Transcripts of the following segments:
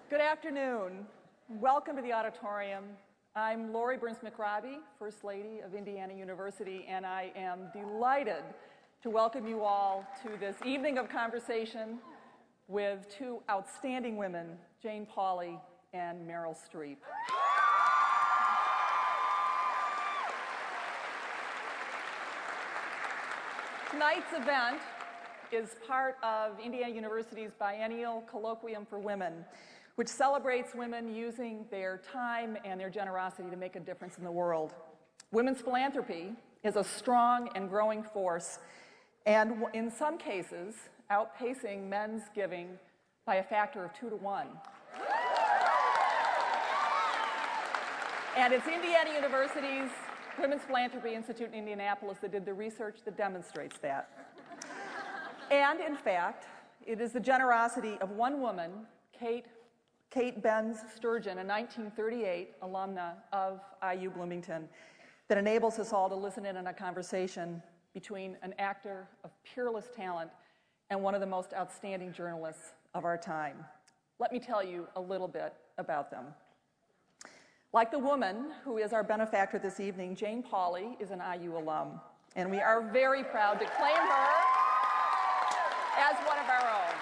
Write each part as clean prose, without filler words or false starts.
Good afternoon. Welcome to the auditorium. I'm Lori Burns-McRobbie, First Lady of Indiana University, and I am delighted to welcome you all to this evening of conversation with two outstanding women, Jane Pauley and Meryl Streep. Tonight's event is part of Indiana University's biennial Colloquium for Women, which celebrates women using their time and their generosity to make a difference in the world. Women's philanthropy is a strong and growing force, and in some cases, outpacing men's giving by a factor of 2 to 1. And it's Indiana University's Women's Philanthropy Institute in Indianapolis that did the research that demonstrates that. And in fact, it is the generosity of one woman, Kate Benz Sturgeon, a 1938 alumna of IU Bloomington, that enables us all to listen in on a conversation between an actor of peerless talent and one of the most outstanding journalists of our time. Let me tell you a little bit about them. Like the woman who is our benefactor this evening, Jane Pauley is an IU alum, and we are very proud to claim her as one of our own.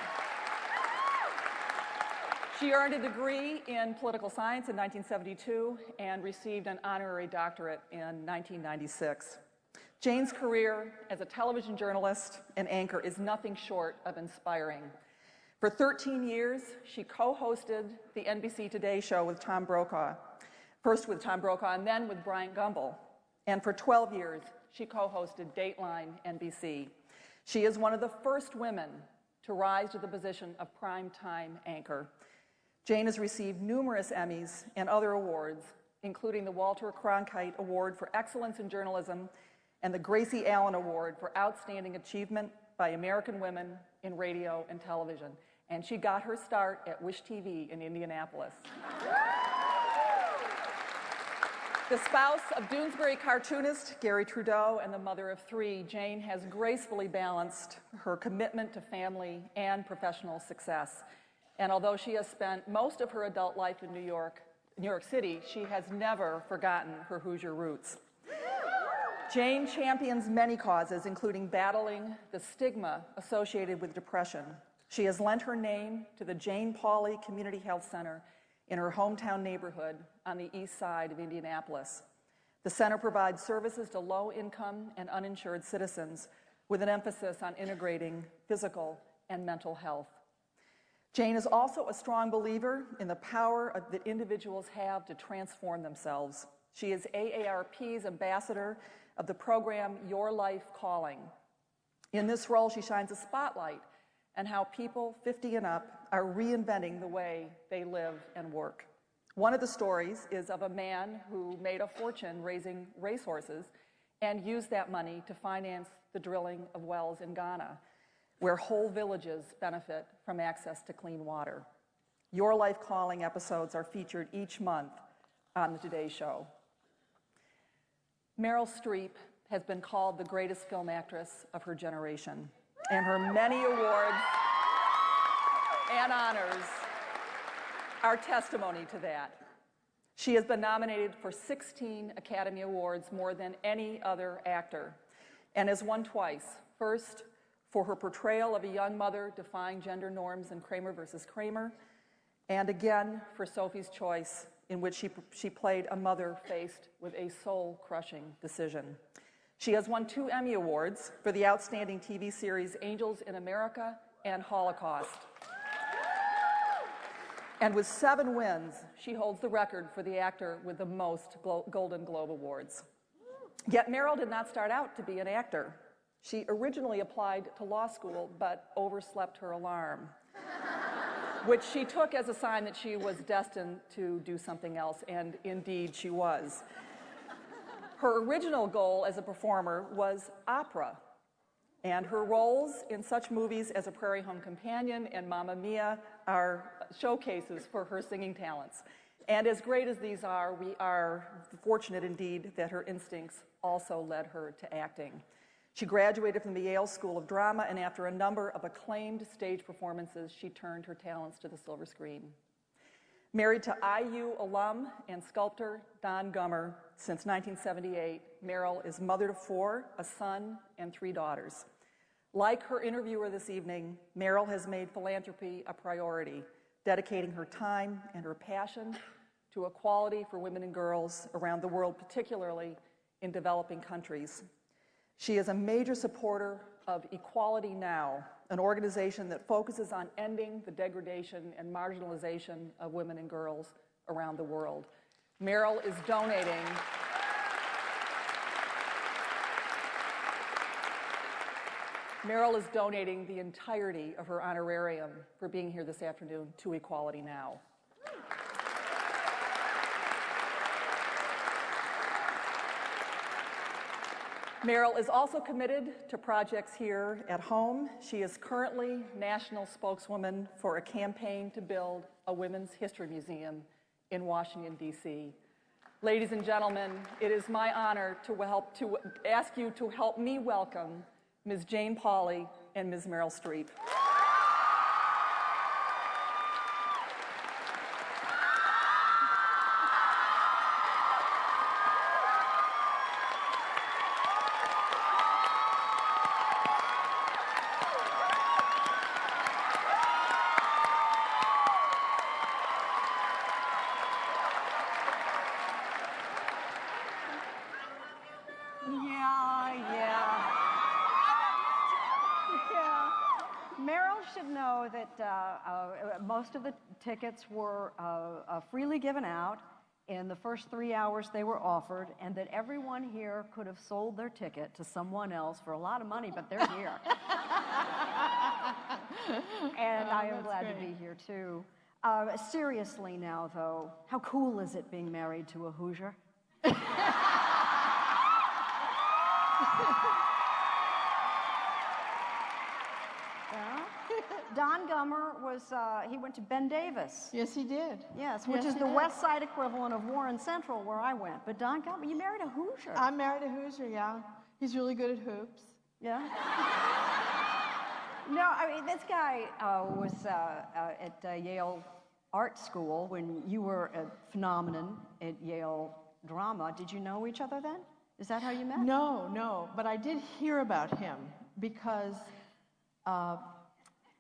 She earned a degree in political science in 1972 and received an honorary doctorate in 1996. Jane's career as a television journalist and anchor is nothing short of inspiring. For 13 years, she co-hosted the NBC Today show with Tom Brokaw, first with Tom Brokaw and then with Bryant Gumbel. And for 12 years, she co-hosted Dateline NBC. She is one of the first women to rise to the position of primetime anchor. Jane has received numerous Emmys and other awards, including the Walter Cronkite Award for Excellence in Journalism and the Gracie Allen Award for Outstanding Achievement by American Women in Radio and Television. And she got her start at Wish TV in Indianapolis. The spouse of Doonesbury cartoonist Gary Trudeau and the mother of 3, Jane has gracefully balanced her commitment to family and professional success. And although she has spent most of her adult life in New York City, she has never forgotten her Hoosier roots. Jane champions many causes, including battling the stigma associated with depression. She has lent her name to the Jane Pauley Community Health Center in her hometown neighborhood on the east side of Indianapolis. The center provides services to low-income and uninsured citizens with an emphasis on integrating physical and mental health. Jane is also a strong believer in the power that individuals have to transform themselves. She is AARP's ambassador of the program Your Life Calling. In this role, she shines a spotlight on how people 50 and up are reinventing the way they live and work. One of the stories is of a man who made a fortune raising racehorses and used that money to finance the drilling of wells in Ghana, where whole villages benefit from access to clean water. Your Life Calling episodes are featured each month on the Today Show. Meryl Streep has been called the greatest film actress of her generation, and her many awards and honors are testimony to that. She has been nominated for 16 Academy Awards, more than any other actor, and has won twice. First, for her portrayal of a young mother defying gender norms in Kramer versus Kramer, and again for Sophie's Choice, in which she played a mother faced with a soul-crushing decision. She has won 2 Emmy Awards for the outstanding TV series Angels in America and Holocaust. And with 7 wins, she holds the record for the actor with the most Golden Globe Awards. Yet Meryl did not start out to be an actor. She originally applied to law school, but overslept her alarm, which she took as a sign that she was destined to do something else, and indeed she was. Her original goal as a performer was opera, and her roles in such movies as A Prairie Home Companion and Mamma Mia are showcases for her singing talents. And as great as these are, we are fortunate indeed that her instincts also led her to acting. She graduated from the Yale School of Drama, and after a number of acclaimed stage performances, she turned her talents to the silver screen. Married to IU alum and sculptor Don Gummer since 1978, Meryl is mother to 4, a son, and 3 daughters. Like her interviewer this evening, Meryl has made philanthropy a priority, dedicating her time and her passion to equality for women and girls around the world, particularly in developing countries. She is a major supporter of Equality Now, an organization that focuses on ending the degradation and marginalization of women and girls around the world. Meryl is donating the entirety of her honorarium for being here this afternoon to Equality Now. Meryl is also committed to projects here at home. She is currently national spokeswoman for a campaign to build a women's history museum in Washington, D.C. Ladies and gentlemen, it is my honor to ask you to help me welcome Ms. Jane Pauley and Ms. Meryl Streep. Meryl should know that most of the tickets were freely given out in the first 3 hours they were offered, and that everyone here could have sold their ticket to someone else for a lot of money, but they're here. And I am glad to be here, too. Seriously now, though, how cool is it being married to a Hoosier? Don Gummer he went to Ben Davis. Yes, he did. Yes, which is the West Side equivalent of Warren Central, where I went. But Don Gummer, you married a Hoosier. I married a Hoosier, yeah. He's really good at hoops. Yeah? No, I mean, this guy was at Yale Art School when you were a phenomenon at Yale Drama. Did you know each other then? Is that how you met? No, but I did hear about him because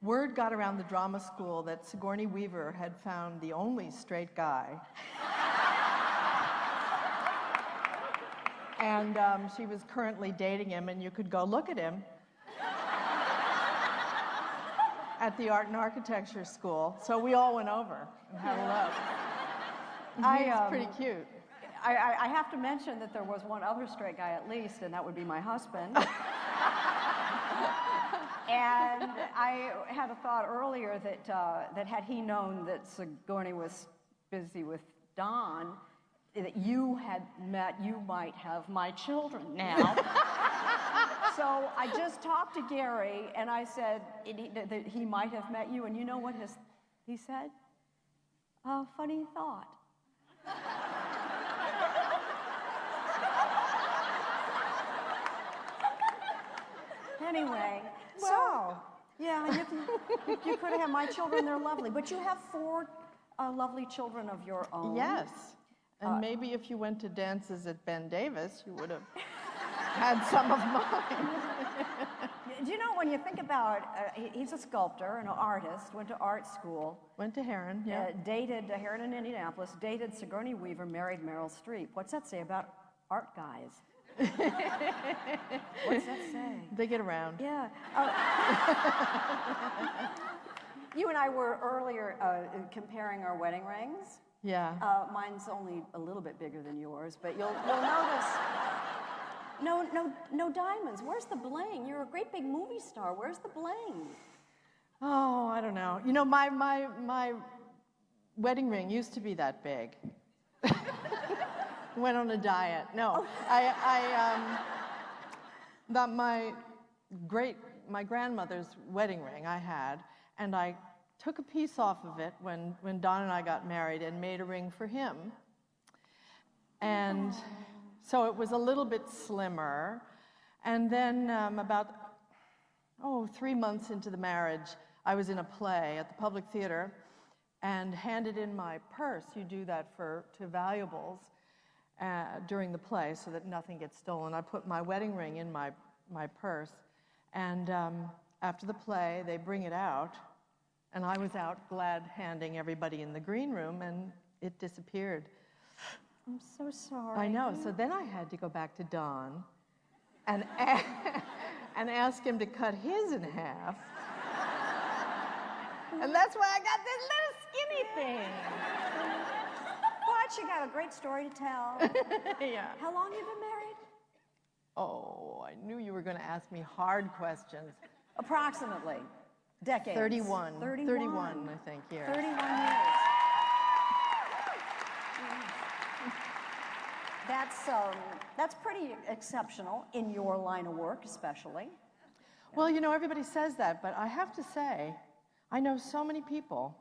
word got around the drama school that Sigourney Weaver had found the only straight guy. And she was currently dating him, and you could go look at him at the Art and Architecture School. So we all went over and had a look. He's pretty cute. I have to mention that there was one other straight guy at least, and that would be my husband. And I had a thought earlier that had he known that Sigourney was busy with Don, that you had met, you might have my children now. So I just talked to Gary, and I said that he might have met you, and you know what he said? Funny thought. Anyway, Wow. so, yeah, you could have had my children, they're lovely. But you have 4 lovely children of your own. Yes. And maybe if you went to dances at Ben Davis, you would have had some of mine. Do you know, when you think about, he's a sculptor, an artist, went to art school. Went to Heron, yeah. Dated Heron in Indianapolis, dated Sigourney Weaver, married Meryl Streep. What's that say about art guys? What's that say? They get around. Yeah. You and I were earlier comparing our wedding rings. Yeah. Mine's only a little bit bigger than yours, but you'll notice. No diamonds. Where's the bling? You're a great big movie star. Where's the bling? Oh, I don't know. You know, my wedding ring used to be that big. Went on a diet. No, my grandmother's wedding ring I had, and I took a piece off of it when Don and I got married and made a ring for him. And so it was a little bit slimmer. And then about 3 months into the marriage, I was in a play at the Public Theater, and handed in my purse. You do that to valuables during the play so that nothing gets stolen. I put my wedding ring in my purse, and after the play, they bring it out, and I was out glad handing everybody in the green room, and it disappeared. I'm so sorry. I know. So then I had to go back to Don and and ask him to cut his in half. And that's why I got this little skinny thing. But you got a great story to tell. Yeah. How long have you been married? Oh, I knew you were going to ask me hard questions. Approximately. Decades. 31. 31. 31, I think, years. 31 years. That's pretty exceptional in your line of work, especially. Well, you know, everybody says that, but I have to say, I know so many people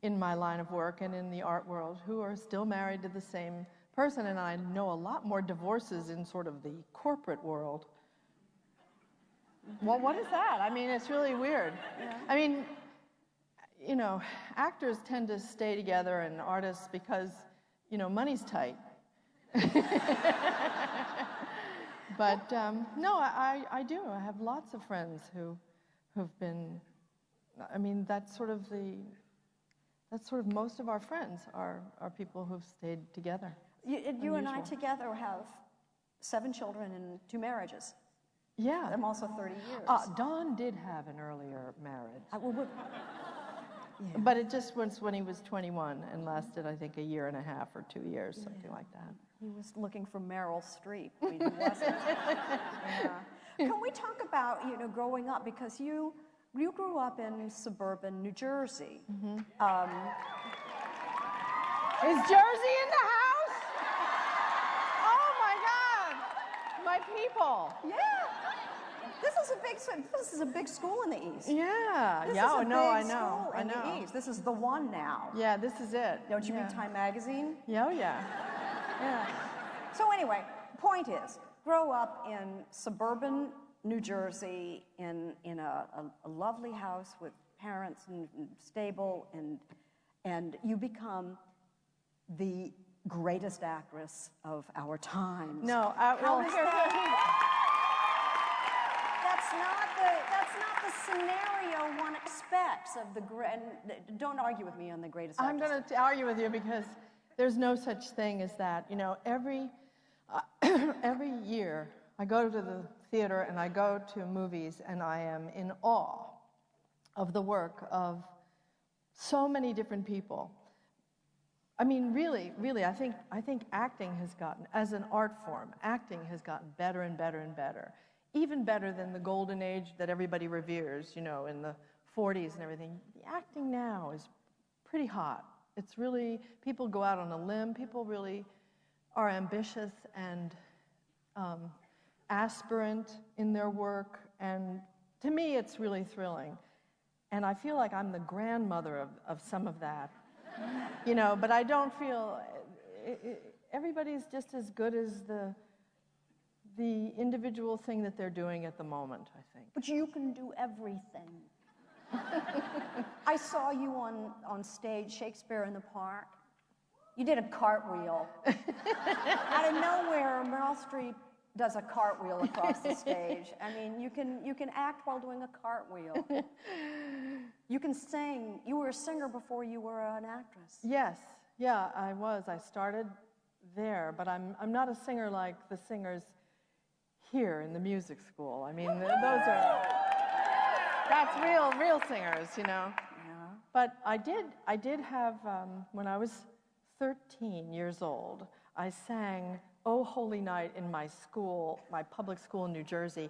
in my line of work and in the art world who are still married to the same person, and I know a lot more divorces in sort of the corporate world. Well, what is that? I mean, it's really weird. Yeah. I mean, you know, actors tend to stay together and artists because, you know, money's tight. But no, I do. I have lots of friends who've been. I mean, that's sort of most of our friends are people who've stayed together. You and I together have 7 children and 2 marriages. Yeah. I'm also 30 years. Don did have an earlier marriage. Yeah. But it just was when he was 21 and lasted, I think, a year and a half or 2 years, something like that. He was looking for Meryl Streep. He wasn't. Yeah. Can we talk about, you know, growing up? Because you grew up in suburban New Jersey. Mm-hmm. Is Jersey in the house? Oh, my God. My people. Yeah. This is a big school in the East. Yeah. This Yeah. is a No, I big know. school I in know. the East. This is the one now. Yeah, this is it. Don't you yeah. read Time magazine? Yeah, oh, yeah. Yeah. So anyway, point is, grow up in suburban New Jersey in a lovely house with parents and stable, and you become the greatest actress of our times. No, How does that? That's not the scenario one expects of the great. Don't argue with me on the greatest actress. I'm going to argue with you because there's no such thing as that. You know, every year I go to the theater and I go to movies and I am in awe of the work of so many different people. I mean, really, I think acting has gotten, as an art form, acting has gotten better and better and better. Even better than the golden age that everybody reveres, you know, in the 40s and everything. The acting now is pretty hot. It's really, people go out on a limb, people really are ambitious and aspirant in their work, and to me it's really thrilling. And I feel like I'm the grandmother of some of that, you know, but I don't feel, everybody's just as good as the individual thing that they're doing at the moment, I think. But you can do everything. I saw you on stage, Shakespeare in the Park. You did a cartwheel. Out of nowhere, Meryl Streep does a cartwheel across the stage. I mean, you can act while doing a cartwheel. You can sing. You were a singer before you were an actress. Yes, yeah, I was. I started there, but I'm not a singer like the singers here in the music school. I mean, that's real singers, you know. Yeah. But I did have, when I was 13 years old, I sang "Oh Holy Night" in my school, my public school in New Jersey,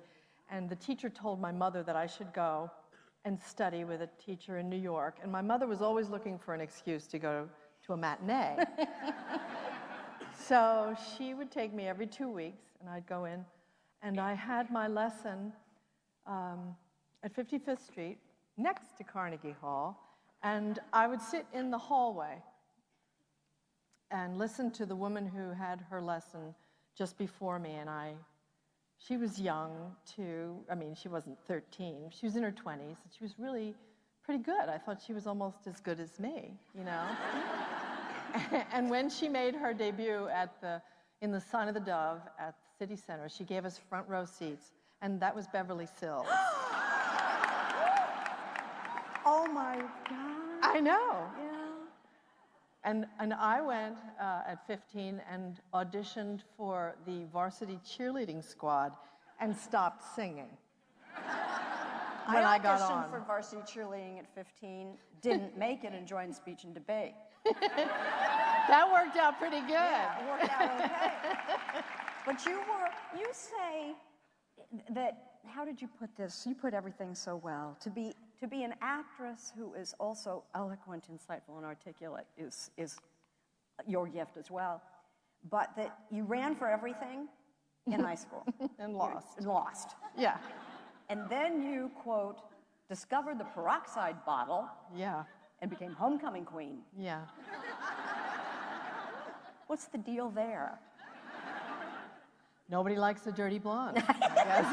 and the teacher told my mother that I should go and study with a teacher in New York, and my mother was always looking for an excuse to go to a matinee. So she would take me every 2 weeks, and I'd go in, and I had my lesson at 55th Street, next to Carnegie Hall, and I would sit in the hallway and listen to the woman who had her lesson just before me, and she was young too. I mean, she wasn't 13. She was in her 20s. She was really pretty good. I thought she was almost as good as me, you know? And when she made her debut in the Sign of the Dove at the City Center, she gave us front row seats, and that was Beverly Sills. Oh my God. I know. Yeah. And I went at 15 and auditioned for the varsity cheerleading squad and stopped singing when I got on. I auditioned for varsity cheerleading at 15, didn't make it, and joined speech and debate. That worked out pretty good. Yeah, it worked out okay. But you say that, how did you put this? You put everything so well. To be an actress who is also eloquent, insightful, and articulate is your gift as well. But that you ran for everything in high school. And lost. Lost. Yeah. And then you, quote, discovered the peroxide bottle. Yeah. And became homecoming queen. Yeah. What's the deal there? Nobody likes a dirty blonde, I guess.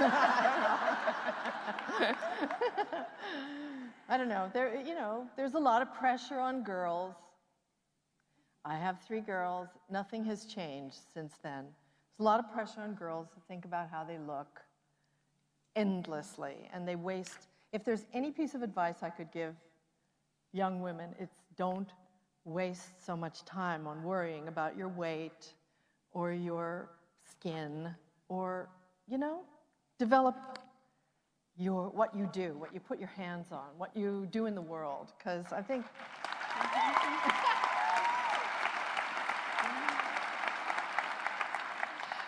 I don't know. There's a lot of pressure on girls. I have 3 girls. Nothing has changed since then. There's a lot of pressure on girls to think about how they look endlessly, and they waste. If there's any piece of advice I could give young women, it's don't waste so much time on worrying about your weight or your skin, or, develop what you do, what you put your hands on, what you do in the world, because I think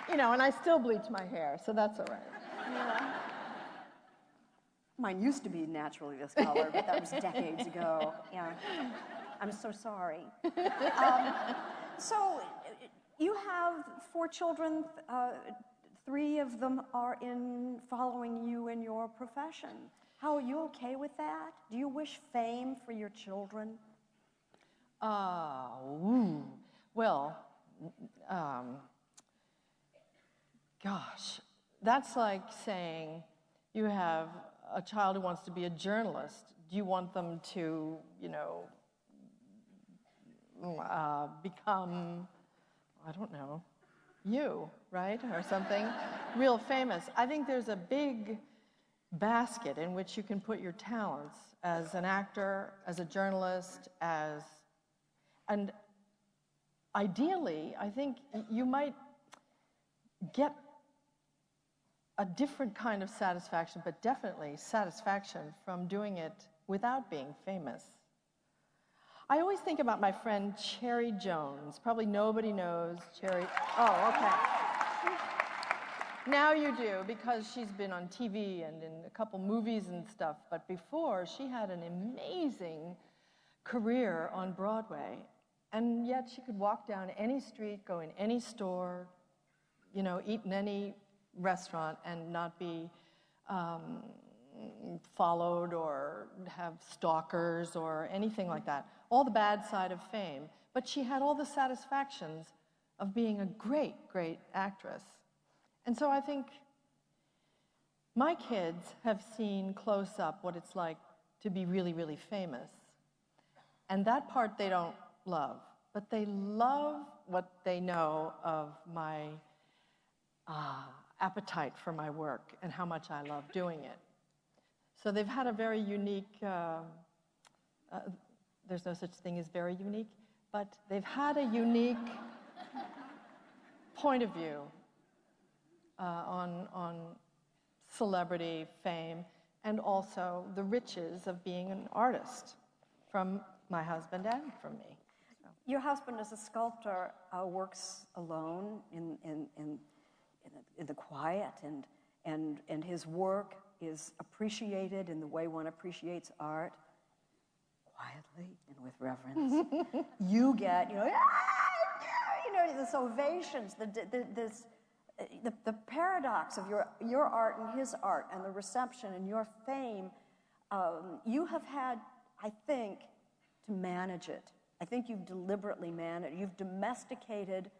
and I still bleach my hair, so that's all right. Yeah. Mine used to be naturally this color, but that was decades ago. Yeah, I'm so sorry. So you have 4 children. 3 of them are following you in your profession. How are you okay with that? Do you wish fame for your children? Well, gosh, that's like saying you have a child who wants to be a journalist. Do you want them to, become, I don't know, you, right? Or something real famous. I think there's a big basket in which you can put your talents as an actor, as a journalist, and ideally, I think you might get a different kind of satisfaction, but definitely satisfaction from doing it without being famous. I always think about my friend Cherry Jones. Probably nobody knows Cherry. Oh, okay. Now you do, because she's been on TV and in a couple movies and stuff, but before she had an amazing career on Broadway, and yet she could walk down any street, go in any store, eat in any restaurant and not be followed or have stalkers or anything like that. All the bad side of fame. But she had all the satisfactions of being a great, great actress. And so I think my kids have seen close up what it's like to be really, really famous. And that part they don't love. But they love what they know of my appetite for my work and how much I love doing it. So they've had a very unique, there's no such thing as very unique, but they've had a unique point of view on celebrity, fame, and also the riches of being an artist from my husband and from me. So. Your husband, as a sculptor, works alone in the quiet, and his work is appreciated in the way one appreciates art, quietly and with reverence. You get, this ovations, the paradox of your art and his art, and the reception and your fame. You have had, I think, to manage it. I think you've deliberately managed. You've domesticated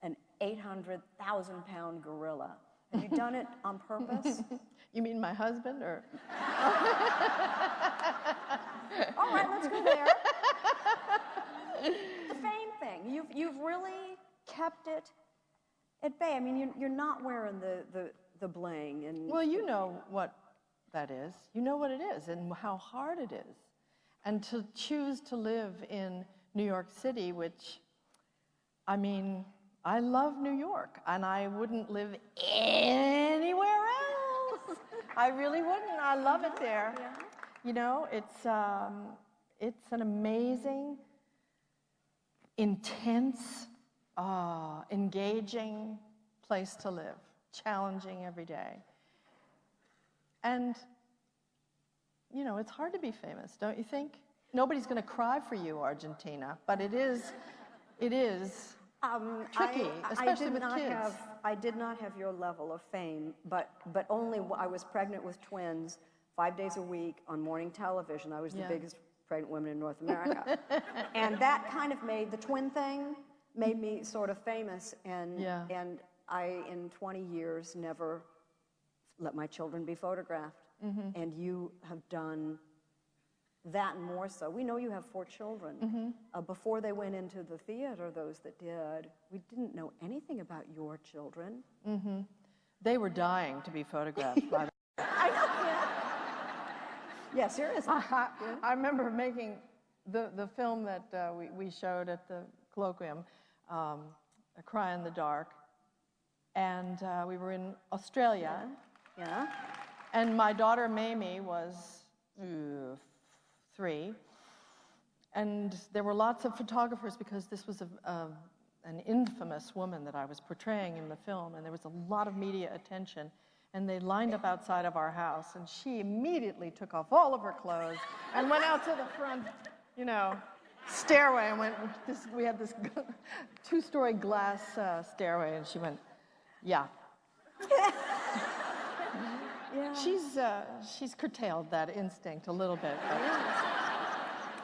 an 800,000-pound gorilla. Have you done it on purpose? You mean my husband, or? All right, let's go there. The fame thing. You've really kept it at bay. I mean, you're not wearing the bling. And Well, you know what that is. You know what it is and how hard it is. And to choose to live in New York City, which, I mean, I love New York, and I wouldn't live anywhere else. I really wouldn't. I love it there. Yeah. You know, it's an amazing, intense, engaging place to live, challenging every day. And, you know, it's hard to be famous, don't you think? Nobody's going to cry for you, Argentina, but it is tricky, especially with kids. I did not have your level of fame, but only I was pregnant with twins 5 days a week on morning television. I was the biggest pregnant woman in North America. And that kind of made, the twin thing made me sort of famous. And I, in 20 years, never let my children be photographed. And you have done that and more so. We know you have 4 children. Before they went into the theater, those that did, we didn't know anything about your children. They were dying to be photographed by I know. Yeah, seriously. I remember making the film that we showed at the colloquium, A Cry in the Dark, and we were in Australia. Yeah. And my daughter Mamie was 3, and there were lots of photographers because this was an infamous woman that I was portraying in the film, and there was a lot of media attention. And they lined up outside of our house, and she immediately took off all of her clothes and went out to the front, you know, stairway, and we had this 2-story glass stairway, and she went, yeah. She's curtailed that instinct a little bit.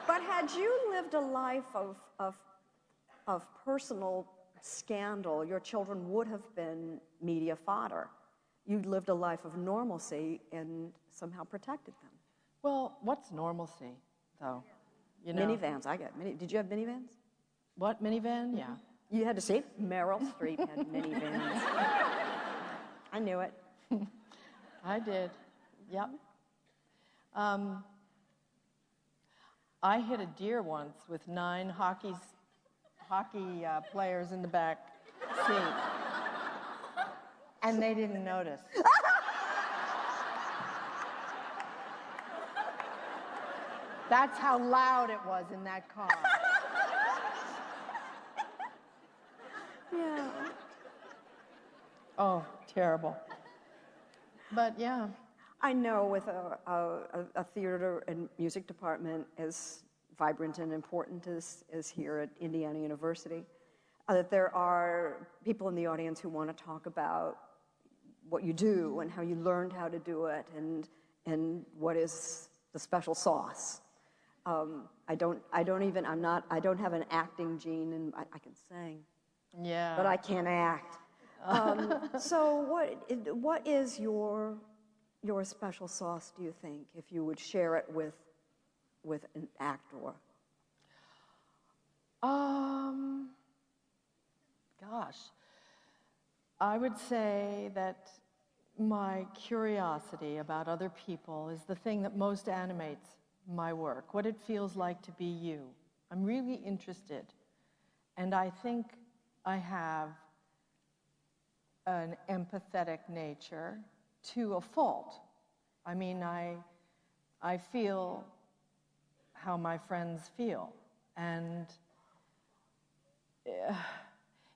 But had you lived a life of personal scandal, your children would have been media fodder. You lived a life of normalcy and somehow protected them. Well, what's normalcy, though? You know? Minivans, I got mini. Did you have minivans? What, minivan? Yeah. You had to see Meryl Streep had minivans. I knew it. I did. Yep. I hit a deer once with 9 hockey players in the back seat, and they didn't notice. That's how loud it was in that car. Yeah. Oh, terrible. But yeah. I know with a theater and music department as vibrant and important as here at Indiana University, that there are people in the audience who want to talk about what you do and how you learned how to do it and what is the special sauce. I don't have an acting gene, and I can sing. Yeah. But I can't act. So what is your special sauce, do you think, if you would share it with an actor? Gosh, I would say that my curiosity about other people is the thing that most animates my work, what it feels like to be you. I'm really interested, and I think I have an empathetic nature to a fault. I mean, I feel how my friends feel, and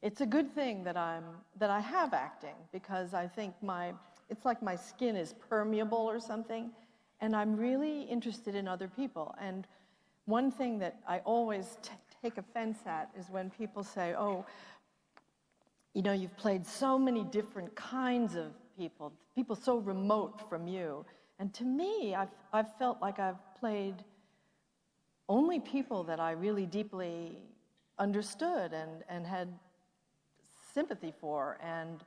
it's a good thing that I have acting, because I think it's like my skin is permeable or something, and I'm really interested in other people. And one thing that I always take offense at is when people say, oh, you know, you've played so many different kinds of people so remote from you. And to me, I've felt like I've played only people that I really deeply understood and had sympathy for. And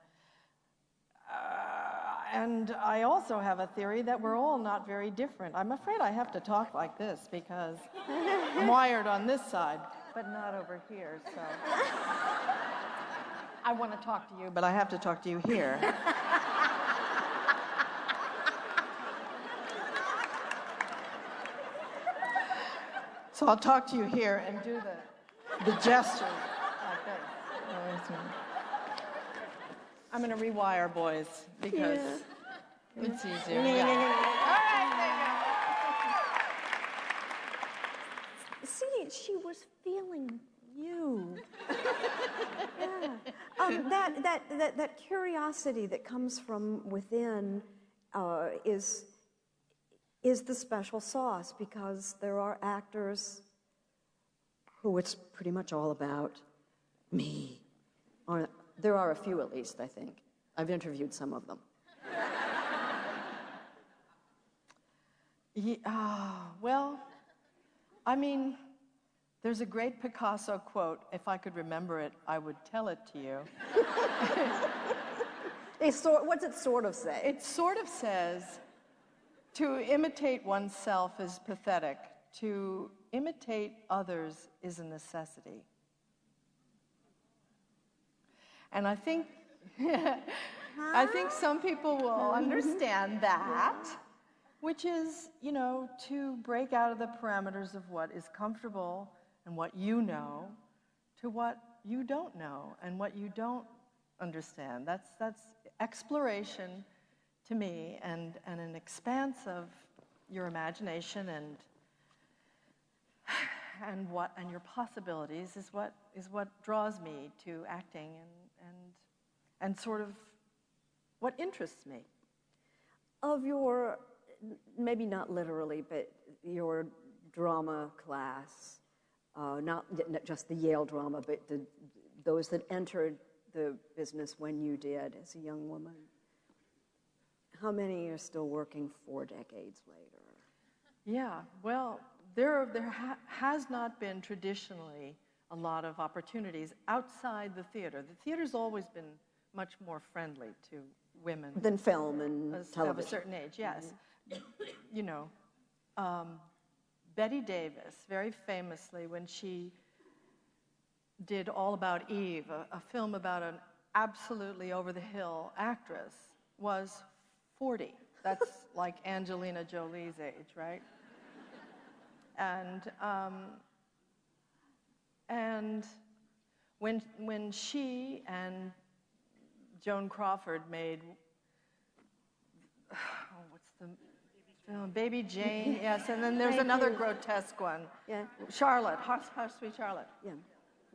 And I also have a theory that we're all not very different. I'm afraid I have to talk like this because I'm wired on this side, but not over here, so. I want to talk to you, but I have to talk to you here. So I'll talk to you here and do the gestures like this. I'm going to rewire, boys, because it's easier. Yeah. All right, there you go. See, she was feeling you. Yeah. That curiosity that comes from within is the special sauce, because there are actors who it's pretty much all about me. Or there are a few, at least, I think. I've interviewed some of them. Well, I mean, there's a great Picasso quote. If I could remember it, I would tell it to you. What's it sort of say? It sort of says, to imitate oneself is pathetic. To imitate others is a necessity. And I think, I think some people will understand that, which is, you know, to break out of the parameters of what is comfortable and what you know to what you don't know and what you don't understand. That's exploration to me, and an expanse of your imagination and your possibilities is what draws me to acting and sort of what interests me. Of your, maybe not literally, but your drama class, not just the Yale drama, but those that entered the business when you did as a young woman, how many are still working 4 decades later? Yeah, well, there has not been traditionally a lot of opportunities outside the theater. The theater's always been much more friendly to women. Than film and television. Of a certain age, yes. You know, Betty Davis, very famously, when she did All About Eve, a film about an absolutely over-the-hill actress, was 40. That's like Angelina Jolie's age, right? And when she and Joan Crawford made, what's the film? Baby Jane, yes, and then there's another grotesque one. Yeah. Charlotte, How Sweet Charlotte. Yeah.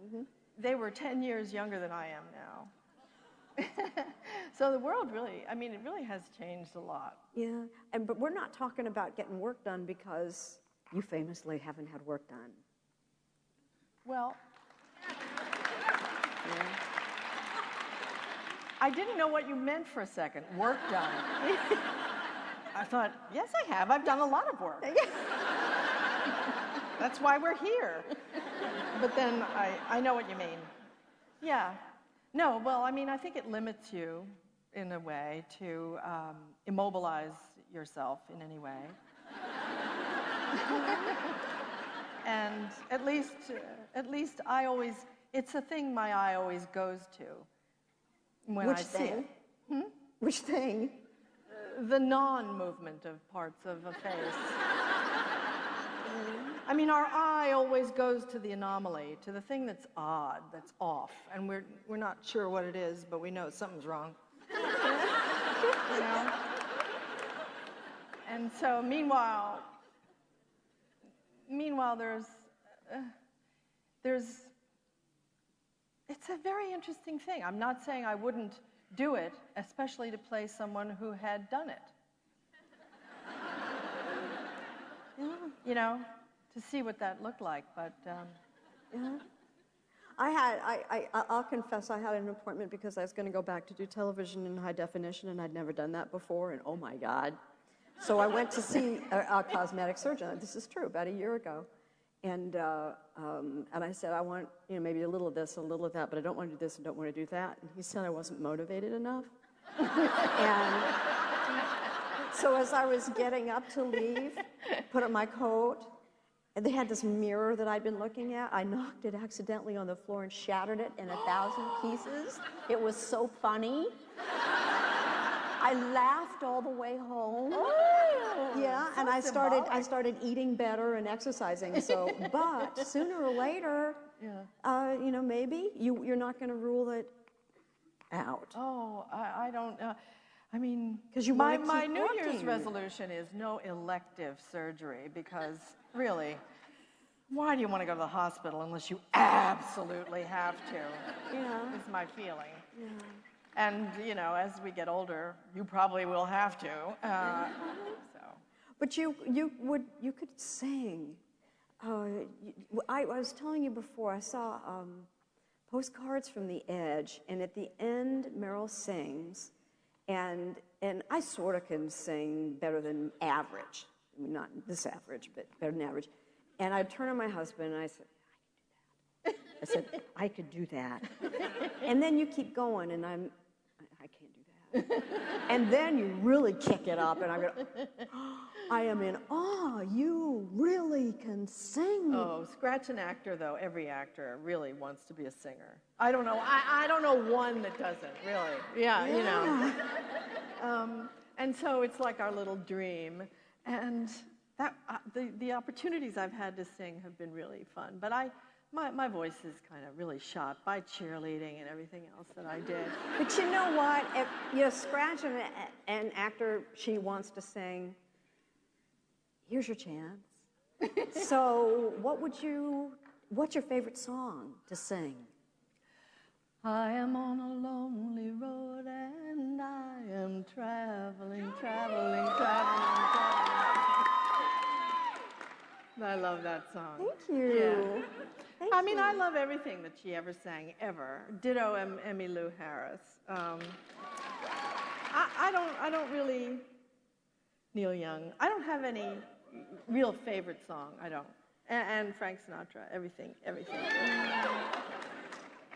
Mm-hmm. They were 10 years younger than I am now. So the world really, I mean, it really has changed a lot. Yeah, but we're not talking about getting work done because you famously haven't had work done. Well, yeah. I didn't know what you meant for a second, work done. I thought, yes, I have. I've done a lot of work. That's why we're here. But then I know what you mean. Yeah. No, well, I mean, I think it limits you, in a way, to immobilize yourself in any way. And at least I always, it's a thing my eye always goes to when I see it. Which thing? The non-movement of parts of a face. I mean, our eye always goes to the anomaly, to the thing that's odd, that's off, and we're not sure what it is, but we know something's wrong. You know? And so, meanwhile, it's a very interesting thing. I'm not saying I wouldn't do it, especially to play someone who had done it. You know, to see what that looked like, but... Yeah. I'll confess I had an appointment because I was going to go back to do television in high definition, and I'd never done that before, and oh my God. So I went to see a cosmetic surgeon. This is true, about a year ago. And I said, I want, maybe a little of this, a little of that, but I don't want to do this and don't want to do that. And he said I wasn't motivated enough. And so as I was getting up to leave, put on my coat, and they had this mirror that I'd been looking at. I knocked it accidentally on the floor and shattered it in 1,000 pieces. It was so funny. I laughed all the way home. Oh, yeah, so and I symbolic. started eating better and exercising. So, but sooner or later, you know, maybe you're not going to rule it out. Oh, I don't. I mean, 'Cause you my wanna keep New Year's working. resolution is no elective surgery because really, why do you want to go to the hospital unless you absolutely have to? Yeah. Is my feeling. Yeah. And you know, as we get older, you probably will have to. So. But you could sing. I was telling you before, I saw postcards from the Edge, and at the end, Meryl sings, and I sort of can sing better than average. I mean, not this average, but better than average. And I'd turn to my husband, and I said, I could do that. And then you keep going, and I can't do that. And then you really kick it up, and I go, I am in awe. You really can sing. Oh, scratch an actor, though. Every actor really wants to be a singer. I don't know. I don't know one that doesn't, really. Yeah. You know. And so it's like our little dream. And that the opportunities I've had to sing have been really fun. But my voice is kind of really shot by cheerleading and everything else that I did. But you know what? If you scratch an actor, she wants to sing, here's your chance. So what's your favorite song to sing? I am on a lonely road and I am traveling. I love that song. Thank you. Yeah. Thank I mean, you. I love everything that she ever sang, ever. Ditto Emmylou Harris. I don't really, Neil Young, I don't have any real favorite song, I don't. And Frank Sinatra, everything.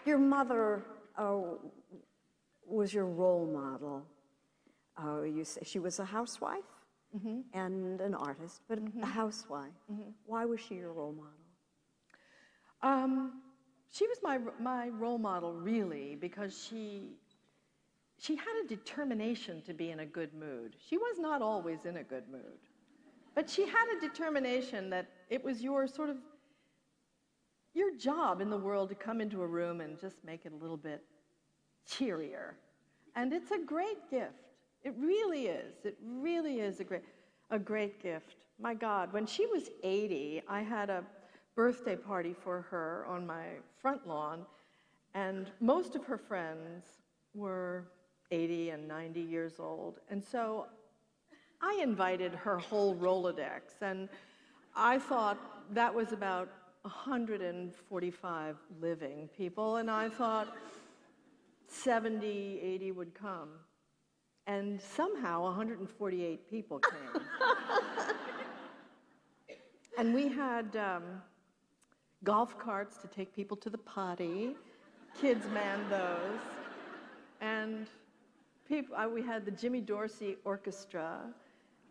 Your mother was your role model. You say she was a housewife and an artist, but a housewife. Why was she your role model? She was my role model, really, because she had a determination to be in a good mood. She was not always in a good mood. But she had a determination that it was your job in the world to come into a room and just make it a little bit cheerier. And it's a great gift. It really is. It really is a great gift. My God, when she was 80, I had a birthday party for her on my front lawn, and most of her friends were 80 and 90 years old. And so I invited her whole Rolodex, and I thought that was about 145 living people, and I thought 70, 80 would come. And somehow 148 people came. And we had golf carts to take people to the potty. Kids manned those. And we had the Jimmy Dorsey Orchestra,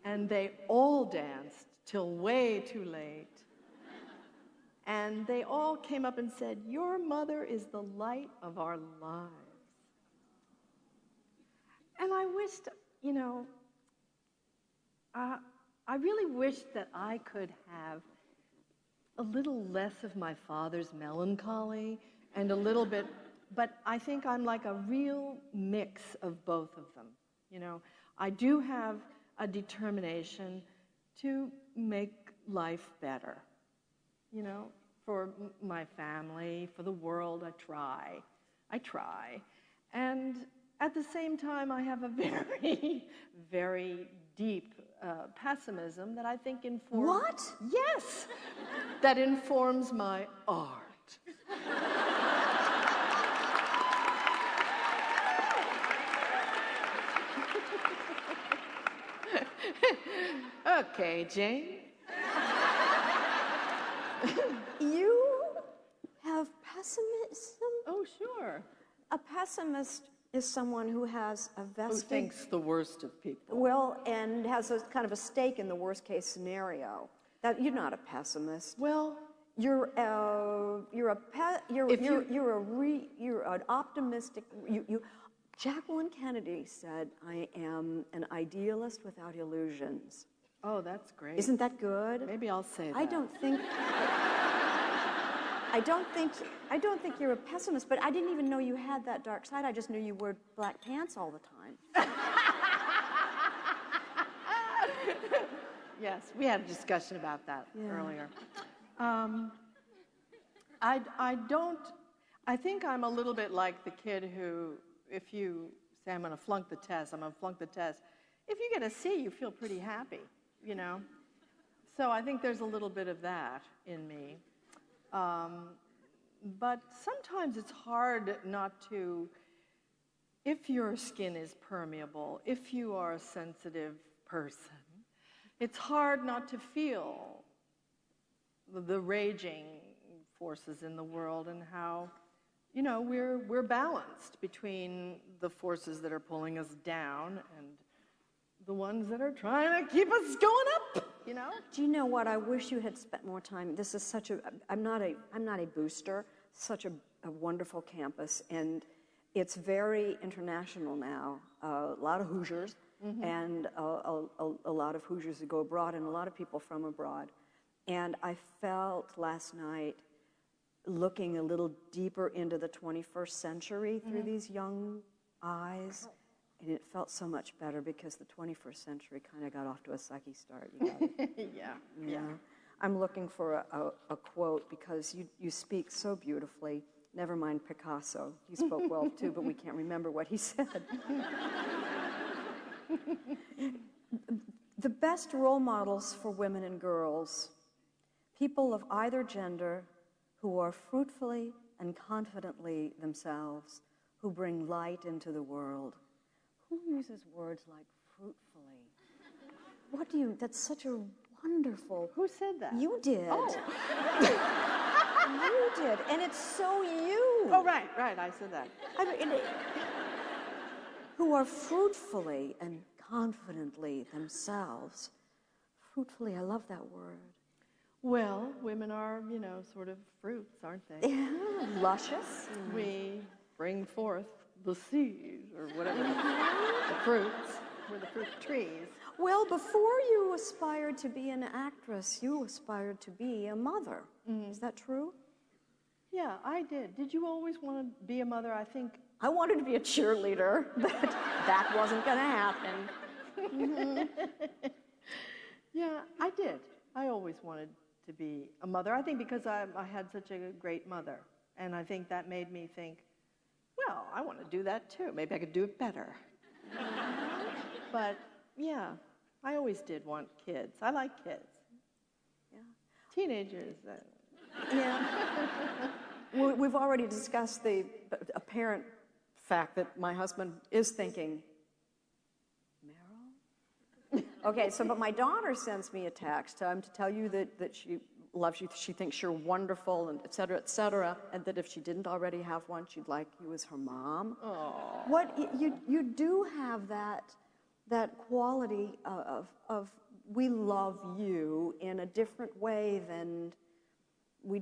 and they all danced till way too late. And they all came up and said, "Your mother is the light of our lives." And I wished, you know, I really wished that I could have a little less of my father's melancholy and a little bit, but I think I'm like a real mix of both of them. You know, I do have a determination to make life better, you know, for my family, for the world. I try. And at the same time, I have a very, very deep pessimism that I think informs... What? Yes! That informs my art. Okay, Jane. You have pessimism? Oh, sure. A pessimist is someone who has a Who vested... thinks the worst of people. Well, and has a kind of a stake in the worst case scenario. That you're not a pessimist. Well, You're an optimistic. Jacqueline Kennedy said, "I am an idealist without illusions." oh, that's great. Isn't that good? Maybe I'll say that. I don't think you're a pessimist, but I didn't even know you had that dark side. I just knew you wore black pants all the time. Yes, we had a discussion about that earlier. I think I'm a little bit like the kid who, if you say, I'm going to flunk the test, I'm going to flunk the test. If you get a C, you feel pretty happy, you know? So I think there's a little bit of that in me. But sometimes it's hard not to, if your skin is permeable, if you are a sensitive person, it's hard not to feel the raging forces in the world and how, you know, we're balanced between the forces that are pulling us down and the ones that are trying to keep us going up, you know? Do you know what? I wish you had spent more time. This is such a. I'm not a booster. Such a wonderful campus, and it's very international now. A lot of Hoosiers, and a lot of Hoosiers who go abroad, and a lot of people from abroad. And I felt last night, looking a little deeper into the 21st century through these young eyes, and it felt so much better because the 21st century kind of got off to a sucky start. You got it? Yeah. I'm looking for a quote because you speak so beautifully. Never mind Picasso. He spoke well too, but we can't remember what he said. The best role models for women and girls, people of either gender who are fruitfully and confidently themselves, who bring light into the world. Who uses words like fruitfully? What do you, that's such a wonderful. Who said that? You did. Oh. You did, and it's so you. Oh, right, I said that. I mean, who are fruitfully and confidently themselves. Fruitfully, I love that word. Well, women are, you know, sort of fruits, aren't they? Yeah, luscious. We bring forth the seeds, or whatever, the fruits, we're the fruit trees. Well, before you aspired to be an actress, you aspired to be a mother. Is that true? Yeah, I did. Did you always want to be a mother? I think. I wanted to be a cheerleader, but that wasn't going to happen. Yeah, I did. I always wanted to be a mother. I think because I had such a great mother. And I think that made me think, well, I want to do that too. Maybe I could do it better. But, yeah, I always did want kids. I like kids. Yeah. Teenagers. Yeah. We've already discussed the apparent fact that my husband is thinking, Meryl? Okay, so, but my daughter sends me a text to tell you that she loves you, she thinks you're wonderful, and et cetera, and that if she didn't already have one, she'd like you as her mom. Aww. What, you do have that quality of we love you in a different way than we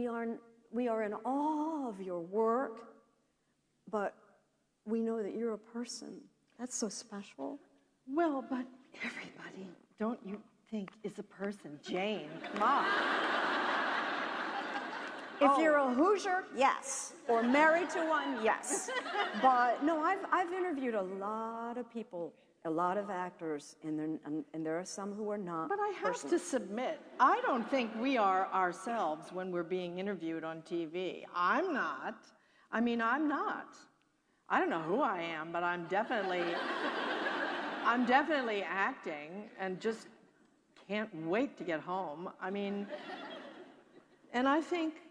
are in awe of your work, but we know that you're a person. That's so special. Well, but everybody, don't you think, is a person? Jane, come on. If you're a Hoosier, yes. Or married to one, yes. But no, I've interviewed a lot of people, a lot of actors, and there are some who are not. But I have to submit, I don't think we are ourselves when we're being interviewed on TV. I'm not. I mean, I'm not. I don't know who I am, but I'm definitely acting and just can't wait to get home. I mean, and I think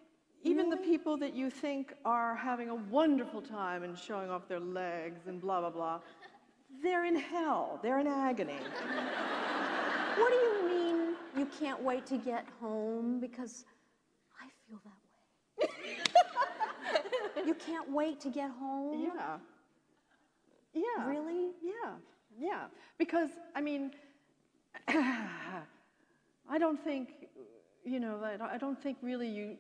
even the people that you think are having a wonderful time and showing off their legs and blah, blah, blah, they're in hell. They're in agony. What do you mean you can't wait to get home? Because I feel that way. You can't wait to get home? Yeah. Yeah. Really? Yeah. Because, I mean, I don't think, I don't think really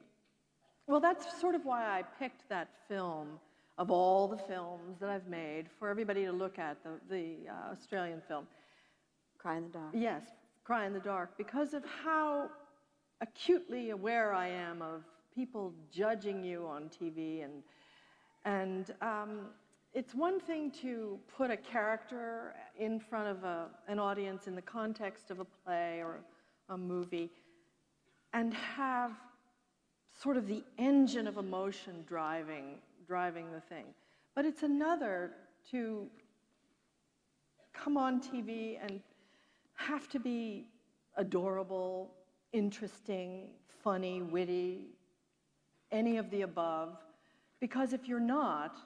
well, that's sort of why I picked that film of all the films that I've made for everybody to look at, the Australian film. Cry in the Dark. Yes, Cry in the Dark, because of how acutely aware I am of people judging you on TV, and it's one thing to put a character in front of an audience in the context of a play or a movie and have sort of the engine of emotion driving the thing. But it's another to come on TV and have to be adorable, interesting, funny, witty, any of the above, because if you're not,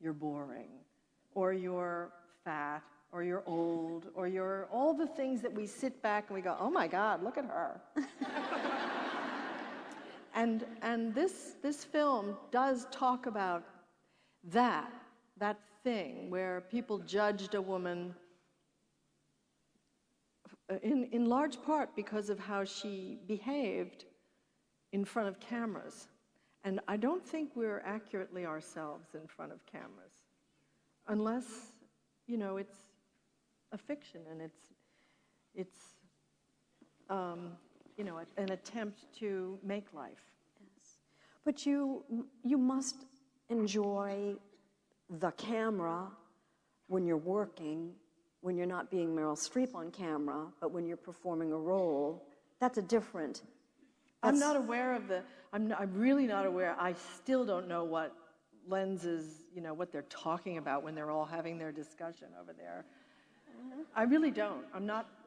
you're boring, or you're fat, or you're old, or you're all the things that we sit back and we go, oh my God, look at her. And this film does talk about that thing where people judged a woman in large part because of how she behaved in front of cameras. And I don't think we're accurately ourselves in front of cameras, unless, it's a fiction and it's an attempt to make life. Yes. But you must enjoy the camera when you're working, when you're not being Meryl Streep on camera, but when you're performing a role. That's a different. I'm not aware of I'm really not aware. I still don't know what lenses, what they're talking about when they're all having their discussion over there. I really don't.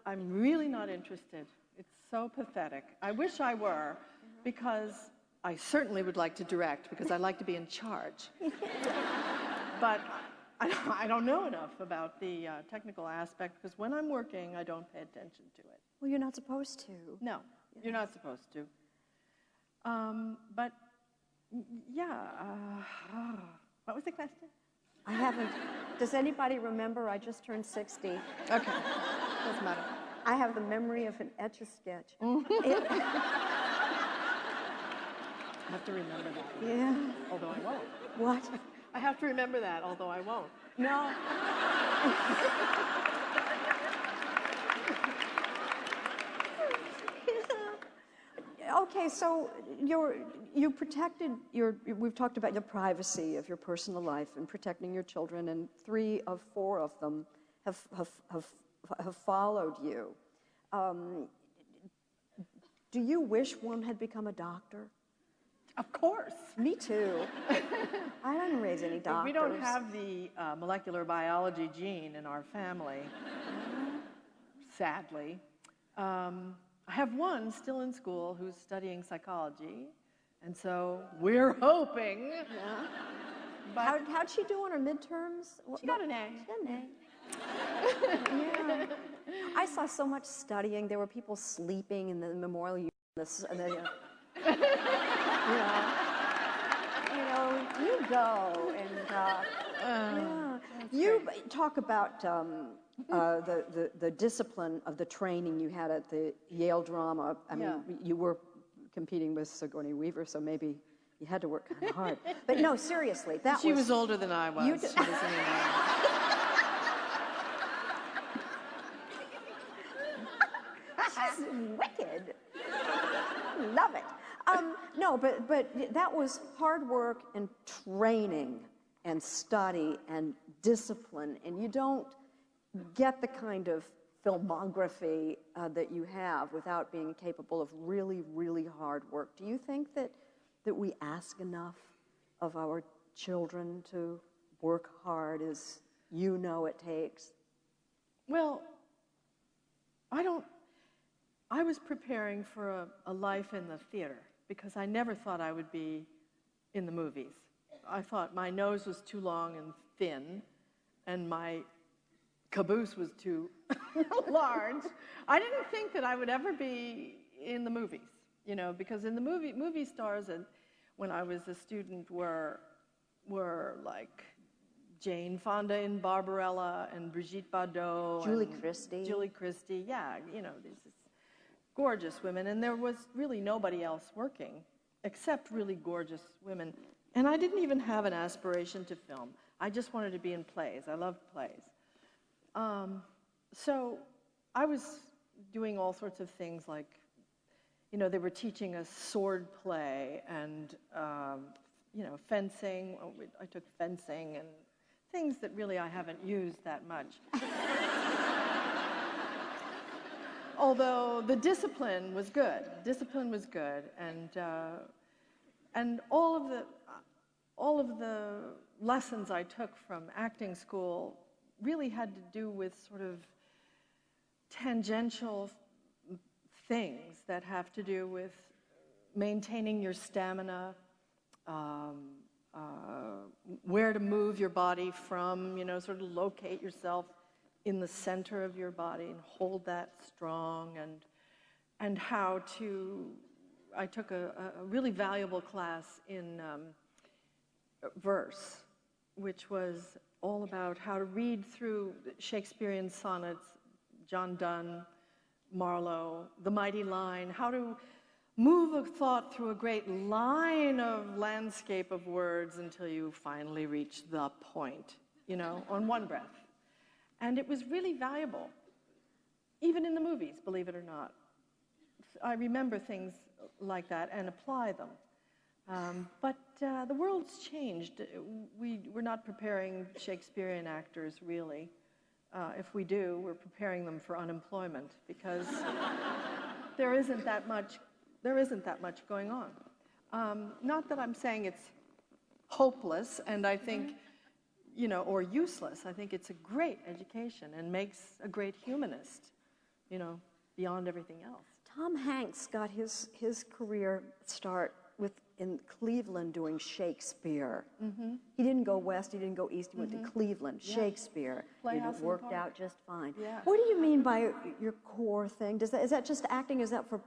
I'm really not interested. It's so pathetic. I wish I were, because I certainly would like to direct, because I like to be in charge. But I don't know enough about the technical aspect, because when I'm working, I don't pay attention to it. Well, you're not supposed to. No, you're not supposed to. But, yeah, what was the question? I haven't. Does anybody remember? I just turned 60. Okay, doesn't matter. I have the memory of an Etch-a-Sketch. I have to remember that. Yeah. Although I won't. What? I have to remember that, although I won't. No. Okay, so you protected we've talked about the privacy of your personal life and protecting your children, and 3 of 4 of them have followed you. Do you wish one had become a doctor? Of course. Me too. I didn't raise any doctors. We don't have the molecular biology gene in our family, sadly. I have one still in school who's studying psychology, and so we're hoping. Yeah. But how'd she do on her midterms? She got an A. She got an A. Yeah. I saw so much studying. There were people sleeping in the memorial universe, and then, you go and yeah. You talk about the discipline of the training you had at the Yale Drama. I mean, you were competing with Sigourney Weaver, so maybe you had to work kind of hard. But no, seriously, She was older than I was. She was She's wicked. Love it. No, but that was hard work and training and study and discipline, and you don't get the kind of filmography that you have without being capable of really, really hard work. Do you think that we ask enough of our children to work hard as it takes? Well, I was preparing for a life in the theater because I never thought I would be in the movies. I thought my nose was too long and thin, and my caboose was too large. I didn't think that I would ever be in the movies, because in the movie stars, and when I was a student, were were like Jane Fonda in Barbarella and Brigitte Bardot. Julie and Christie. Julie Christie, yeah, you know, these gorgeous women. And there was really nobody else working except really gorgeous women. And I didn't even have an aspiration to film. I just wanted to be in plays. I loved plays. So I was doing all sorts of things like, you know, they were teaching us sword play and, you know, fencing. I took fencing and things that really I haven't used that much. Although the discipline was good. Discipline was good. And all of the lessons I took from acting school really had to do with sort of tangential things that have to do with maintaining your stamina, where to move your body from, you know, sort of locate yourself in the center of your body and hold that strong, and how to, I took a really valuable class in verse, which was all about how to read through Shakespearean sonnets, John Donne, Marlowe, The Mighty Line, how to move a thought through a great line of landscape of words until you finally reach the point, you know, on one breath. And it was really valuable, even in the movies, believe it or not. I remember things like that and apply them. But the world's changed. We're not preparing Shakespearean actors, really. If we do, we're preparing them for unemployment because there isn't that much going on. Not that I'm saying it's hopeless, and I think, you know, or useless. I think it's a great education and makes a great humanist, you know, beyond everything else. Tom Hanks got his career start in Cleveland doing Shakespeare. Mm-hmm. He didn't go west, he didn't go east, he went to Cleveland, Shakespeare. And it worked out just fine. Yeah. What do you mean by your core thing? Is that just acting? Is that for,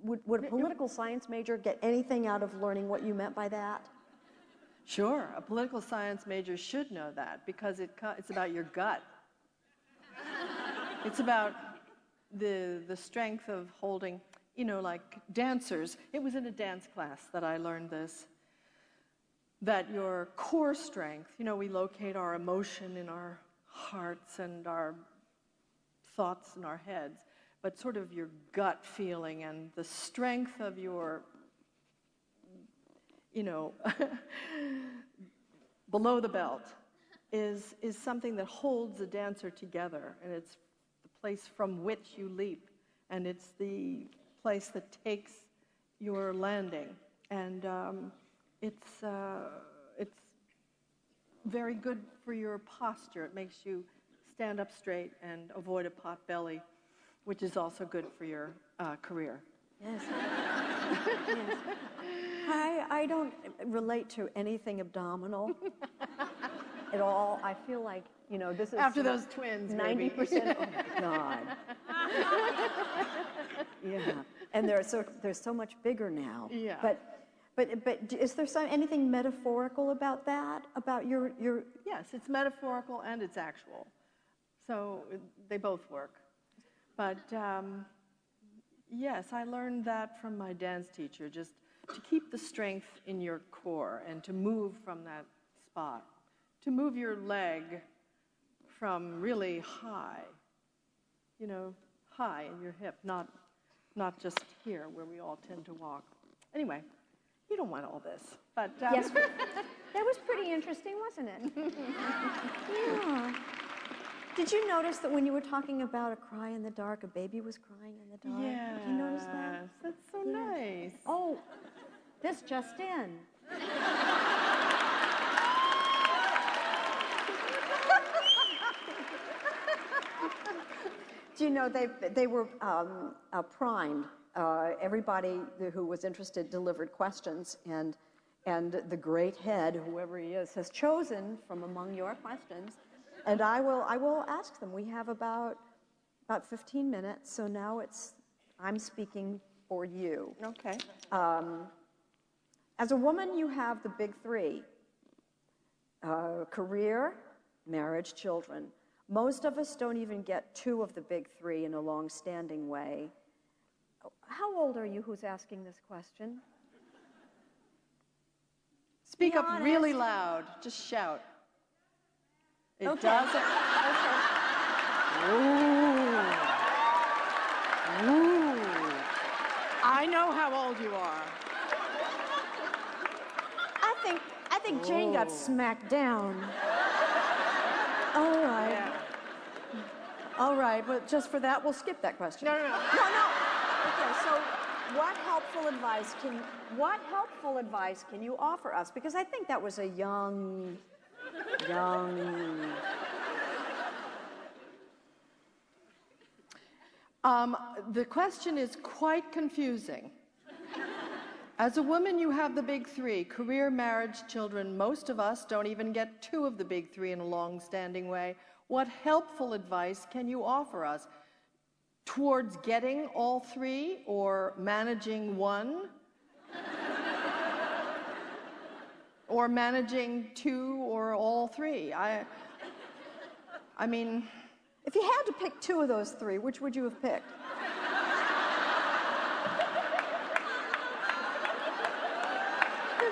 would a political science major get anything out of learning what you meant by that? Sure, a political science major should know that because it's about your gut. It's about the strength of holding, you know, like dancers. It was in a dance class that I learned this, that your core strength, you know, we locate our emotion in our hearts and our thoughts in our heads, but sort of your gut feeling and the strength of your, you know, below the belt is something that holds a dancer together, and it's the place from which you leap, and it's the place that takes your landing, and it's very good for your posture. It makes you stand up straight and avoid a pot belly, which is also good for your career. Yes. Yes. I don't relate to anything abdominal at all. I feel like, you know, this is After those twins, 90%. Oh my God. Yeah, and they're so much bigger now. Yeah. But is there anything metaphorical about that? About your? Yes, it's metaphorical and it's actual, so they both work. But yes, I learned that from my dance teacher, just to keep the strength in your core and to move from that spot, to move your leg from really high, you know, high in your hip, not just here where we all tend to walk. Anyway, you don't want all this, but Yes, that was pretty interesting, wasn't it? Yeah. Did you notice that when you were talking about a cry in the dark, a baby was crying in the dark? yes, Did you notice that? That's so nice. Oh, this just in. Do you know they were primed? Everybody who was interested delivered questions, and the great head, whoever he is, has chosen from among your questions, and I will ask them. We have about 15 minutes, so now I'm speaking for you. Okay. As a woman, you have the big three: career, marriage, children. Most of us don't even get two of the big three in a long-standing way. How old are you? Who's asking this question? Speak Be up honest. really loud. Just shout. It Okay. doesn't. Okay. Ooh. I know how old you are. I think Jane got smacked down. All right. Yeah. All right, but just for that, we'll skip that question. No. No. Okay, so what helpful advice can you offer us? Because I think that was a young. The question is quite confusing. As a woman, you have the big three: career, marriage, children. Most of us don't even get two of the big three in a long-standing way. What helpful advice can you offer us towards getting all three, or managing one? Or managing two or all three? I mean... If you had to pick two of those three, which would you have picked?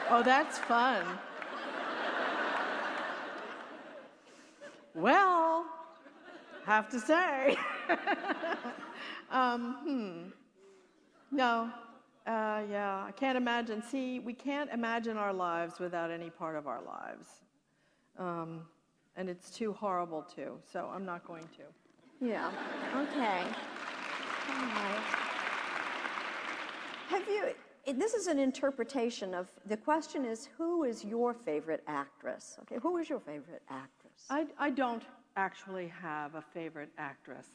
Oh, that's fun. Well, have to say. No, yeah, I can't imagine. See, we can't imagine our lives without any part of our lives. And it's too horrible to, so I'm not going to. Yeah. Okay. All right. This is an interpretation of, the question is, who is your favorite actress? Okay, who is your favorite actress? I don't actually have a favorite actress.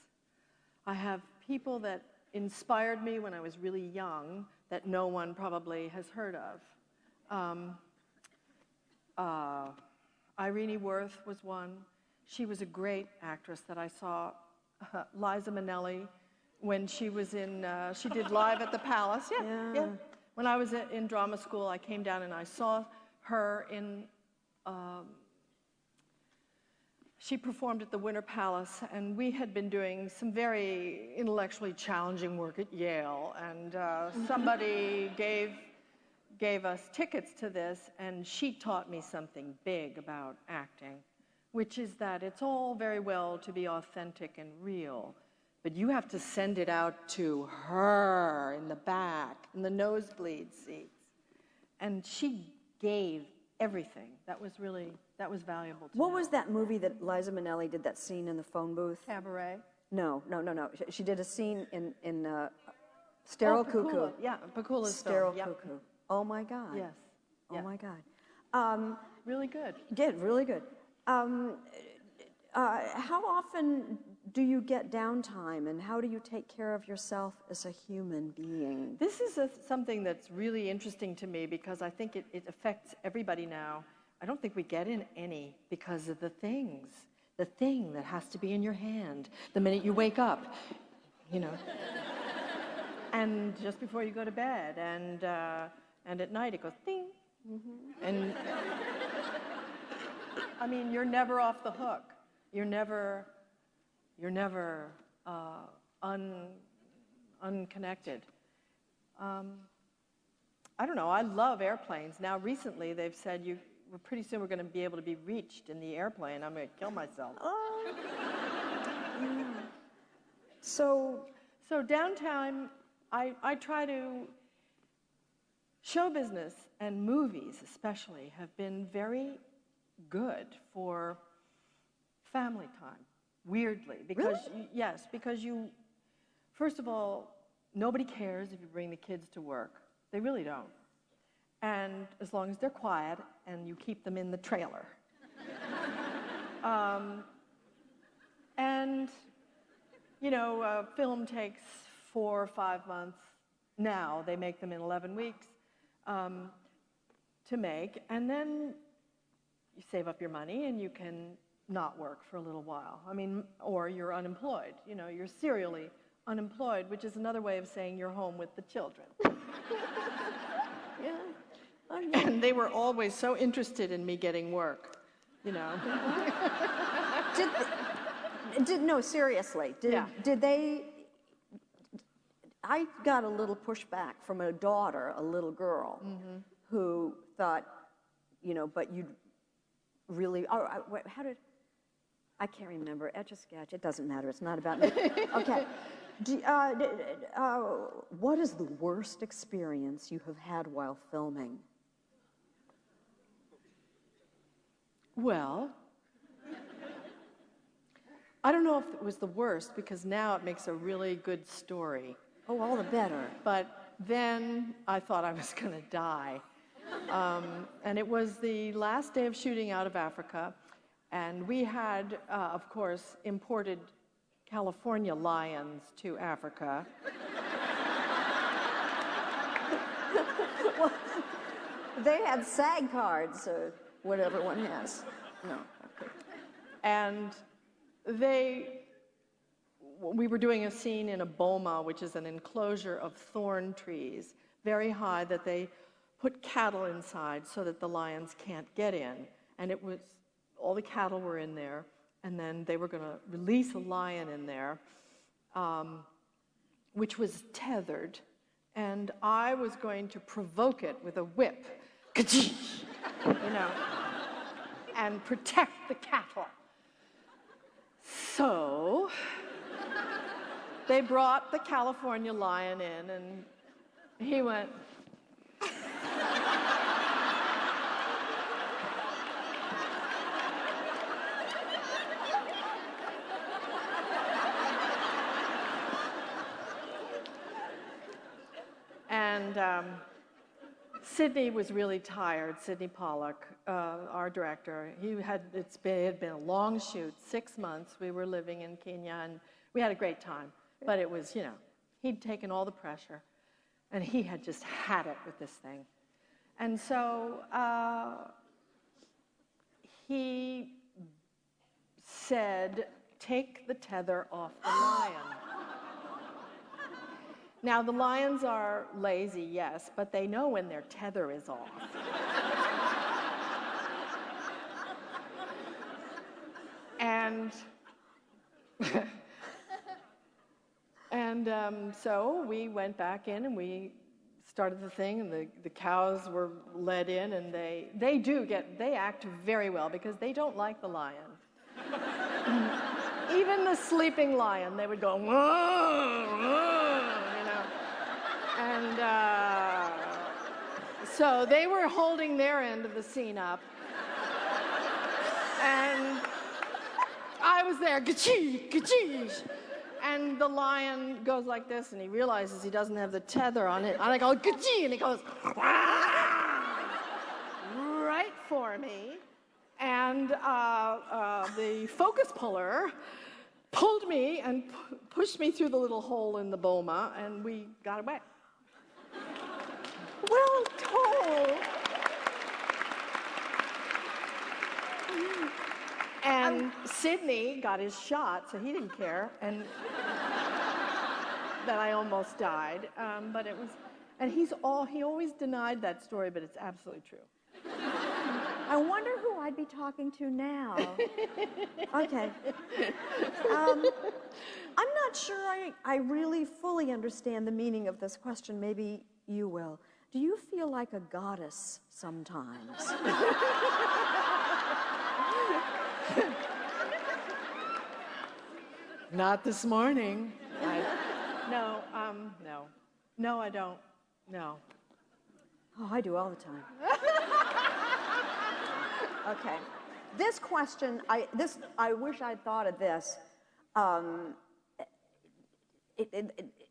I have people that inspired me when I was really young that no one probably has heard of. Irene Worth was one. She was a great actress that I saw. Liza Minnelli, when she was in, she did Live at the Palace. Yeah. When I was in drama school, I came down and I saw her in, she performed at the Winter Palace, and we had been doing some very intellectually challenging work at Yale, and somebody gave us tickets to this, and she taught me something big about acting, which is that it's all very well to be authentic and real, but you have to send it out to her in the back, in the nosebleed seats. And she gave everything. That was valuable to me. What was that movie that Liza Minnelli did that scene in the phone booth? Cabaret? No. She did a scene in Sterile Cuckoo. Yeah, Pakula's Sterile film. Yep. Cuckoo. Oh my God. Yes. Oh Yeah. my God. Really good. Did really good. How often do you get downtime, and how do you take care of yourself as a human being? This is something that's really interesting to me because I think it affects everybody now. I don't think we get in any because of the things. The thing that has to be in your hand the minute you wake up, you know. And just before you go to bed, and at night it goes ding. Mm-hmm. And I mean, you're never off the hook. You're never unconnected. I don't know. I love airplanes. Now, recently, they've said pretty soon we're going to be able to be reached in the airplane. I'm going to kill myself. Oh. Yeah. So downtime, I try to. Show business and movies, especially, have been very good for family time. Weirdly, because Really? Yes, because first of all, nobody cares if you bring the kids to work. They really don't. And as long as they're quiet and you keep them in the trailer. And, a film takes 4 or 5 months. Now they make them in 11 weeks to make, and then you save up your money and you can not work for a little while. I mean, or you're unemployed. You're serially unemployed, which is another way of saying you're home with the children. yeah. And they were always so interested in me getting work, you know. No, seriously. Yeah. Did they? I got a little pushback from a daughter, a little girl, who thought, you know, but you'd really. Oh, how did? I can't remember. Etch a sketch. It doesn't matter. It's not about me. Okay. What is the worst experience you have had while filming? Well, I don't know if it was the worst, because now it makes a really good story. Oh, all the better. But then I thought I was going to die. And it was the last day of shooting out of Africa. And we had, of course, imported California lions to Africa. Well, they had SAG cards, or whatever one has. No. Okay. And we were doing a scene in a boma, which is an enclosure of thorn trees, very high, that they put cattle inside so that the lions can't get in. And it was, all the cattle were in there, and then they were going to release a lion in there, which was tethered, and I was going to provoke it with a whip, you know, and protect the cattle. So they brought the California lion in, and he went. And Sidney was really tired. Sidney Pollack, our director, it had been a long shoot, 6 months. We were living in Kenya, and we had a great time. But it was, you know, he'd taken all the pressure, and he had just had it with this thing. And so he said, "Take the tether off the lion." Now, the lions are lazy, yes, but they know when their tether is off. And so we went back in and we started the thing, and the cows were led in, and they act very well because they don't like the lion. Even the sleeping lion, they would go, whoa, whoa, you know. And so they were holding their end of the scene up. And I was there, ka-chee, ka-chee. And the lion goes like this, and he realizes he doesn't have the tether on it. And I go, ka-chee, and he goes, right for me. And the focus puller pulled me and pushed me through the little hole in the boma, and we got away. Well told. And Sidney got his shot, so he didn't care, and that I almost died. But it was, and he always denied that story, but it's absolutely true. I wonder who I'd be talking to now. Okay. I'm not sure I really fully understand the meaning of this question. Maybe you will. Do you feel like a goddess sometimes? Not this morning. No, I don't. No. Oh, I do all the time. Okay. This question, I wish I'd thought of this.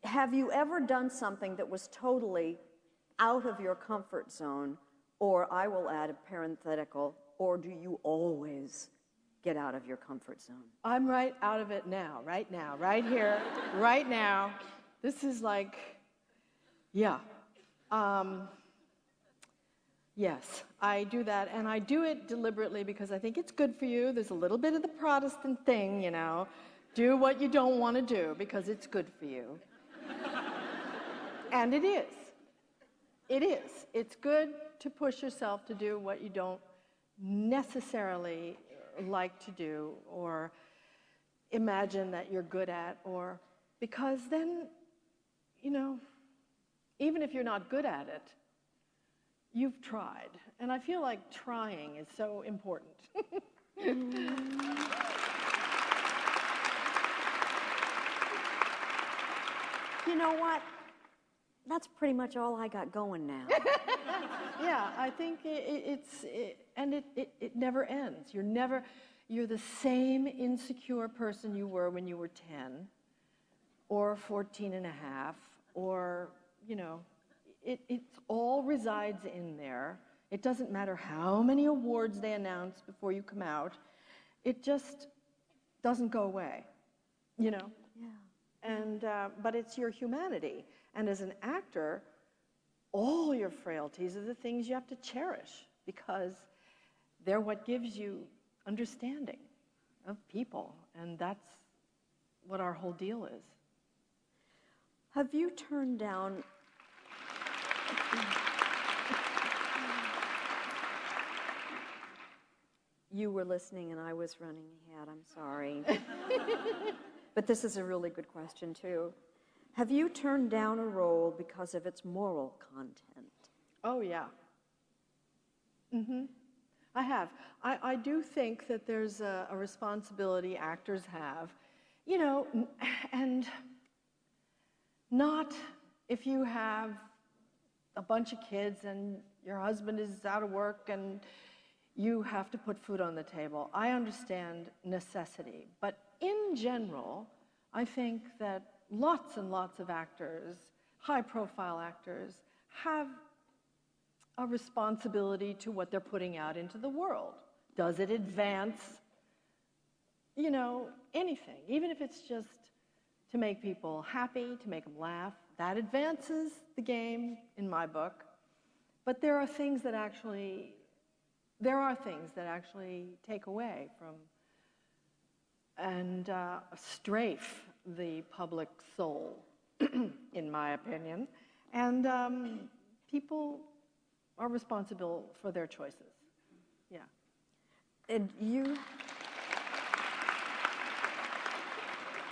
Have you ever done something that was totally out of your comfort zone, or I will add a parenthetical, or do you always get out of your comfort zone? I'm right out of it now, right here, right now. This is like, yeah. Yes, I do that, and I do it deliberately because I think it's good for you. There's a little bit of the Protestant thing, you know. Do what you don't want to do because it's good for you. And it is. It is. It's good to push yourself to do what you don't necessarily like to do or imagine that you're good at, or because then, you know, even if you're not good at it, you've tried. And I feel like trying is so important. You know what? That's pretty much all I got going now. Yeah, I think it never ends. You're the same insecure person you were when you were 10 or 14 and a half, or, you know, it all resides in there. It doesn't matter how many awards they announce before you come out. It just doesn't go away, you know? Yeah. And, but it's your humanity. And as an actor, all your frailties are the things you have to cherish, because they're what gives you understanding of people. And that's what our whole deal is. Have you turned down... You were listening and I was running ahead, I'm sorry. But this is a really good question, too. Have you turned down a role because of its moral content? Oh, yeah. I have. I do think that there's a responsibility actors have, you know, and not if you have a bunch of kids and your husband is out of work and you have to put food on the table. I understand necessity, but in general, I think that lots and lots of actors, high-profile actors, have a responsibility to what they're putting out into the world. Does it advance, you know, anything? Even if it's just to make people happy, to make them laugh, that advances the game in my book. But there are things that actually take away from and strafe the public soul, in my opinion. And people are responsible for their choices. Yeah. And you,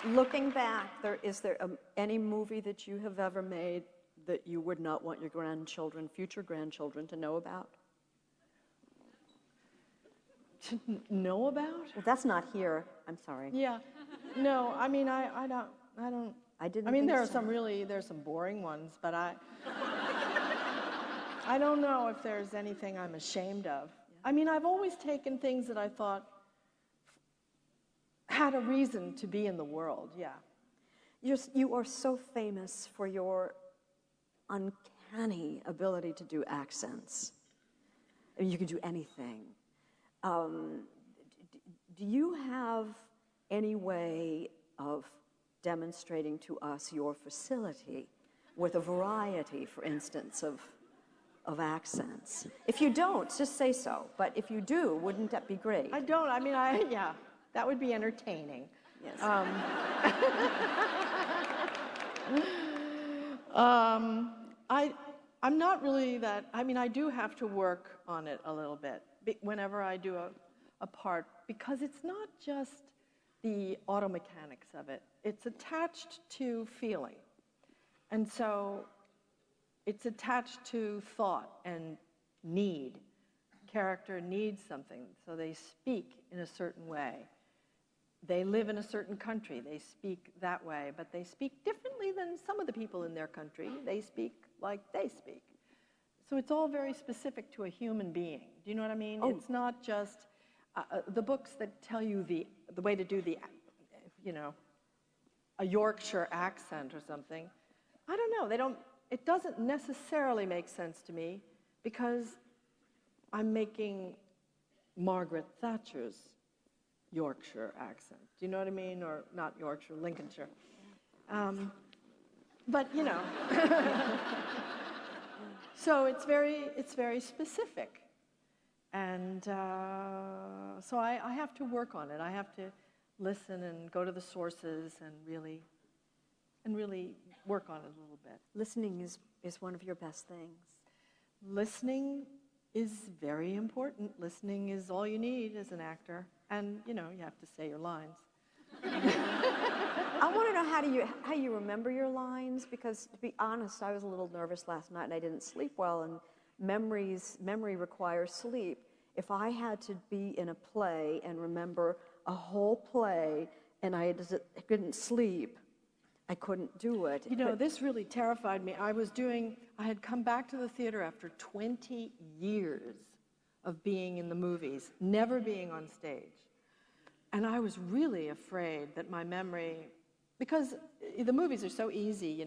looking back, is there any movie that you have ever made that you would not want your grandchildren, future grandchildren, to know about? To know about? Well, that's not here. I'm sorry. Yeah. No, I mean, I don't. I didn't. I mean, think there's some boring ones, but I don't know if there's anything I'm ashamed of. I mean, I've always taken things that I thought had a reason to be in the world. Yeah. You are so famous for your uncanny ability to do accents. I mean, you can do anything. Do you have any way of demonstrating to us your facility with a variety, for instance, of accents? If you don't, just say so. But if you do, wouldn't that be great? I don't. I mean, yeah, that would be entertaining. Yes. I'm not really that. I mean, I do have to work on it a little bit whenever I do a part, because it's not just the auto mechanics of it. It's attached to feeling. And so it's attached to thought and need. Character needs something, so they speak in a certain way. They live in a certain country, they speak that way, but they speak differently than some of the people in their country. They speak like they speak. So it's all very specific to a human being. Do you know what I mean? Oh. It's not just the books that tell you the way to do the, you know, a Yorkshire accent or something. I don't know. It doesn't necessarily make sense to me because I'm making Margaret Thatcher's Yorkshire accent. Do you know what I mean? Or not Yorkshire, Lincolnshire. But, you know. So it's very specific. And so I have to work on it. I have to listen and go to the sources and really work on it a little bit. Listening is one of your best things. listening is very important. Listening is all you need as an actor. And, you have to say your lines. I want to know how you remember your lines, because to be honest, I was a little nervous last night and I didn't sleep well, and memory requires sleep. If I had to be in a play and remember a whole play and I couldn't sleep, I couldn't do it. This really terrified me. I had come back to the theater after 20 years of being in the movies, never being on stage. And I was really afraid that my memory, because the movies are so easy,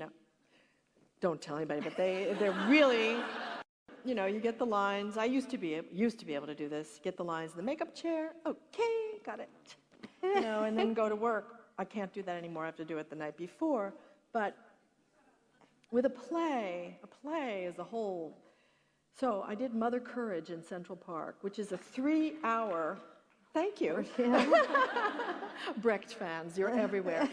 don't tell anybody, but they're really, you get the lines. I used to be able to do this, get the lines in the makeup chair, okay, got it, and then go to work. I can't do that anymore. I have to do it the night before. But with a play is a whole. So I did Mother Courage in Central Park, which is a 3-hour. Thank you. Brecht fans, you're everywhere.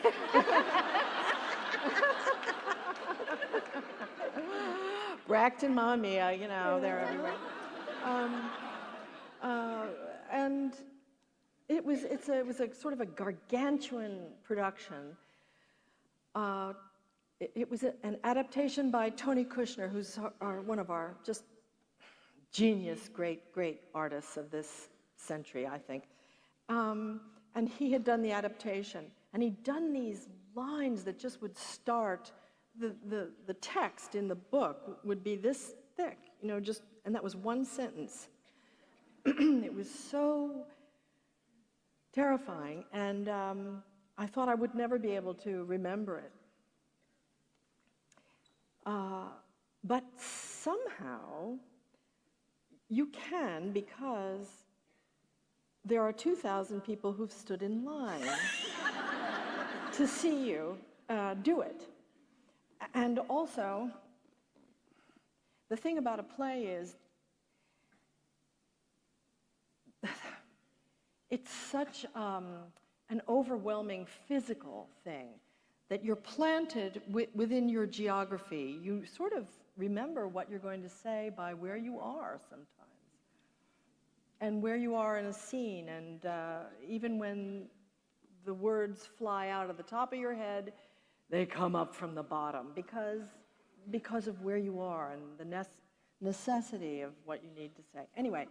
Brecht and Mamma Mia, they're everywhere. And it was a sort of a gargantuan production. It was an adaptation by Tony Kushner, who's one of our just genius, great artists of this century, I think. And he had done the adaptation, and he'd done these lines that just would start. The text in the book would be this thick, and that was one sentence. It was so terrifying, and I thought I would never be able to remember it. But somehow you can, because there are 2,000 people who've stood in line to see you do it. And also, the thing about a play is it's such an overwhelming physical thing that you're planted within your geography. You sort of remember what you're going to say by where you are sometimes, and where you are in a scene, and even when the words fly out of the top of your head, they come up from the bottom because of where you are and the necessity of what you need to say. Anyway,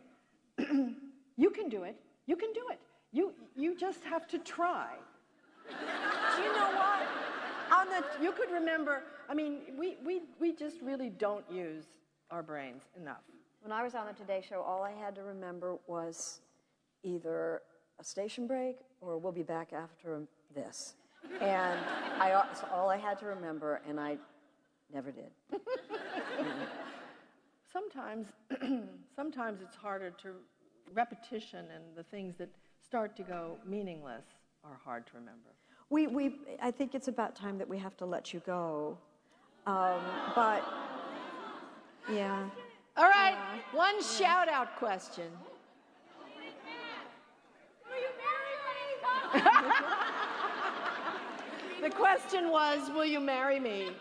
you can do it. You can do it. You just have to try. Do you know what? You could remember. I mean, we just really don't use our brains enough. When I was on the Today Show, all I had to remember was either a station break or we'll be back after this. And that's all I had to remember, and I never did. Sometimes it's harder to repetition, and the things that start to go meaningless are hard to remember. I think it's about time that we have to let you go. But yeah. All right, one shout-out question. Will you marry me? The question was, will you marry me?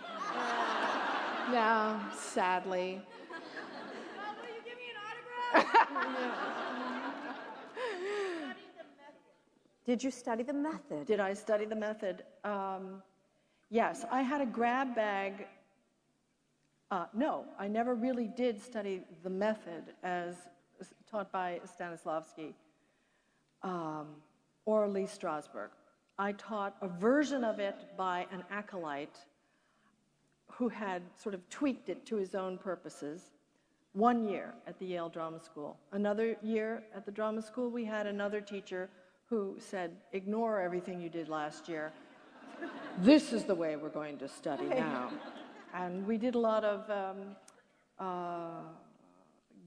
No, sadly. Will you give me an autograph? Did you study the method? Did I study the method? Yes, I had a grab bag. No, I never really did study the method as taught by Stanislavski or Lee Strasberg. I taught a version of it by an acolyte who had sort of tweaked it to his own purposes. 1 year at the Yale Drama School. Another year at the drama school, we had another teacher who said, ignore everything you did last year. This is the way we're going to study now. And we did a lot of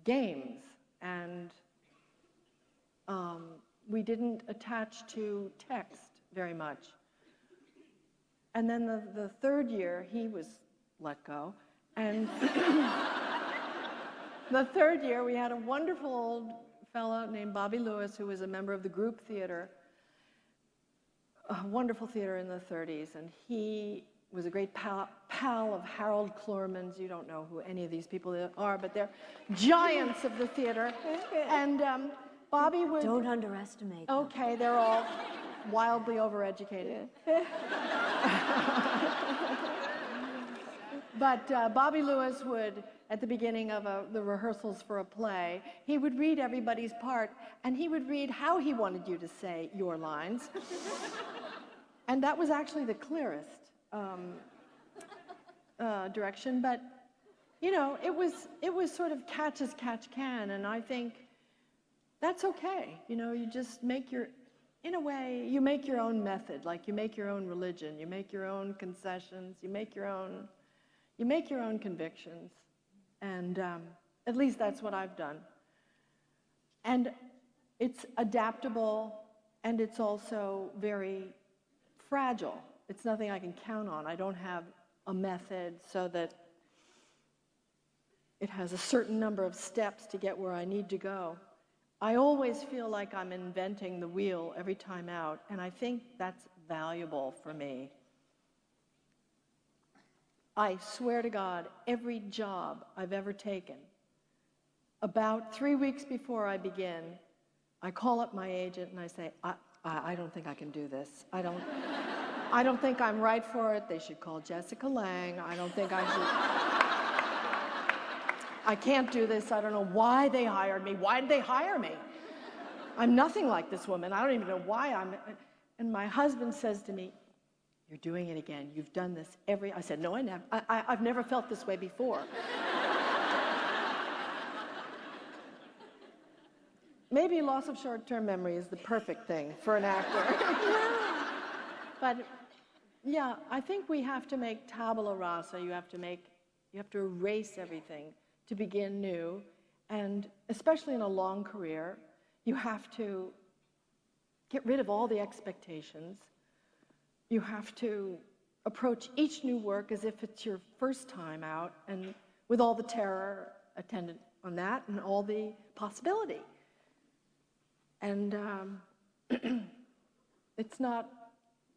games, and we didn't attach to text very much. And then the third year, he was let go. And the third year, we had a wonderful old fellow named Bobby Lewis, who was a member of the group theater, a wonderful theater in the 30s. And he was a great pal of Harold Clurman's. You don't know who any of these people are, but they're giants of the theater. And Bobby would... Don't underestimate them. Okay, they're all wildly overeducated. But Bobby Lewis would, at the beginning of the rehearsals for a play, he would read everybody's part, and he would read how he wanted you to say your lines. And that was actually the clearest direction. But, you know, it was sort of catch as catch can, and I think that's okay. You know, you just make your... In a way, you make your own method, like you make your own religion, you make your own concessions, you make your own convictions. And at least that's what I've done. And it's adaptable, and it's also very fragile. It's nothing I can count on. I don't have a method so that it has a certain number of steps to get where I need to go. I always feel like I'm inventing the wheel every time out, and I think that's valuable for me. I swear to God, every job I've ever taken, about 3 weeks before I begin, I call up my agent and I say, I don't think I can do this. I don't think I'm right for it. They should call Jessica Lange. I don't think I should. I can't do this. I don't know why they hired me. Why did they hire me? I'm nothing like this woman. I don't even know why I'm... And my husband says to me, you're doing it again. You've done this every... I said, no, I've never felt this way before. Maybe loss of short-term memory is the perfect thing for an actor. But yeah, I think we have to make tabula rasa. You have to erase everything to begin new, and especially in a long career, you have to get rid of all the expectations. You have to approach each new work as if it's your first time out, and with all the terror attendant on that and all the possibility. And it's not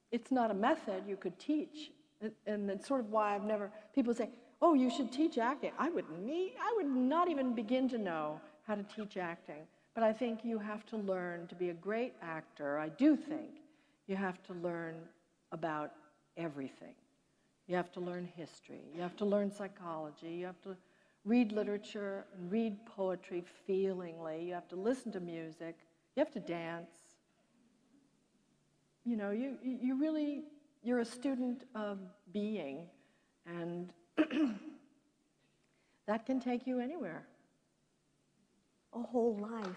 a method you could teach, and it's sort of why I've never... People say, oh, you should teach acting. I would not even begin to know how to teach acting. But I think you have to learn to be a great actor. I do think you have to learn about everything. You have to learn history. You have to learn psychology. You have to read literature and read poetry feelingly. You have to listen to music. You have to dance. You know, you're a student of being, and that can take you anywhere. A whole life.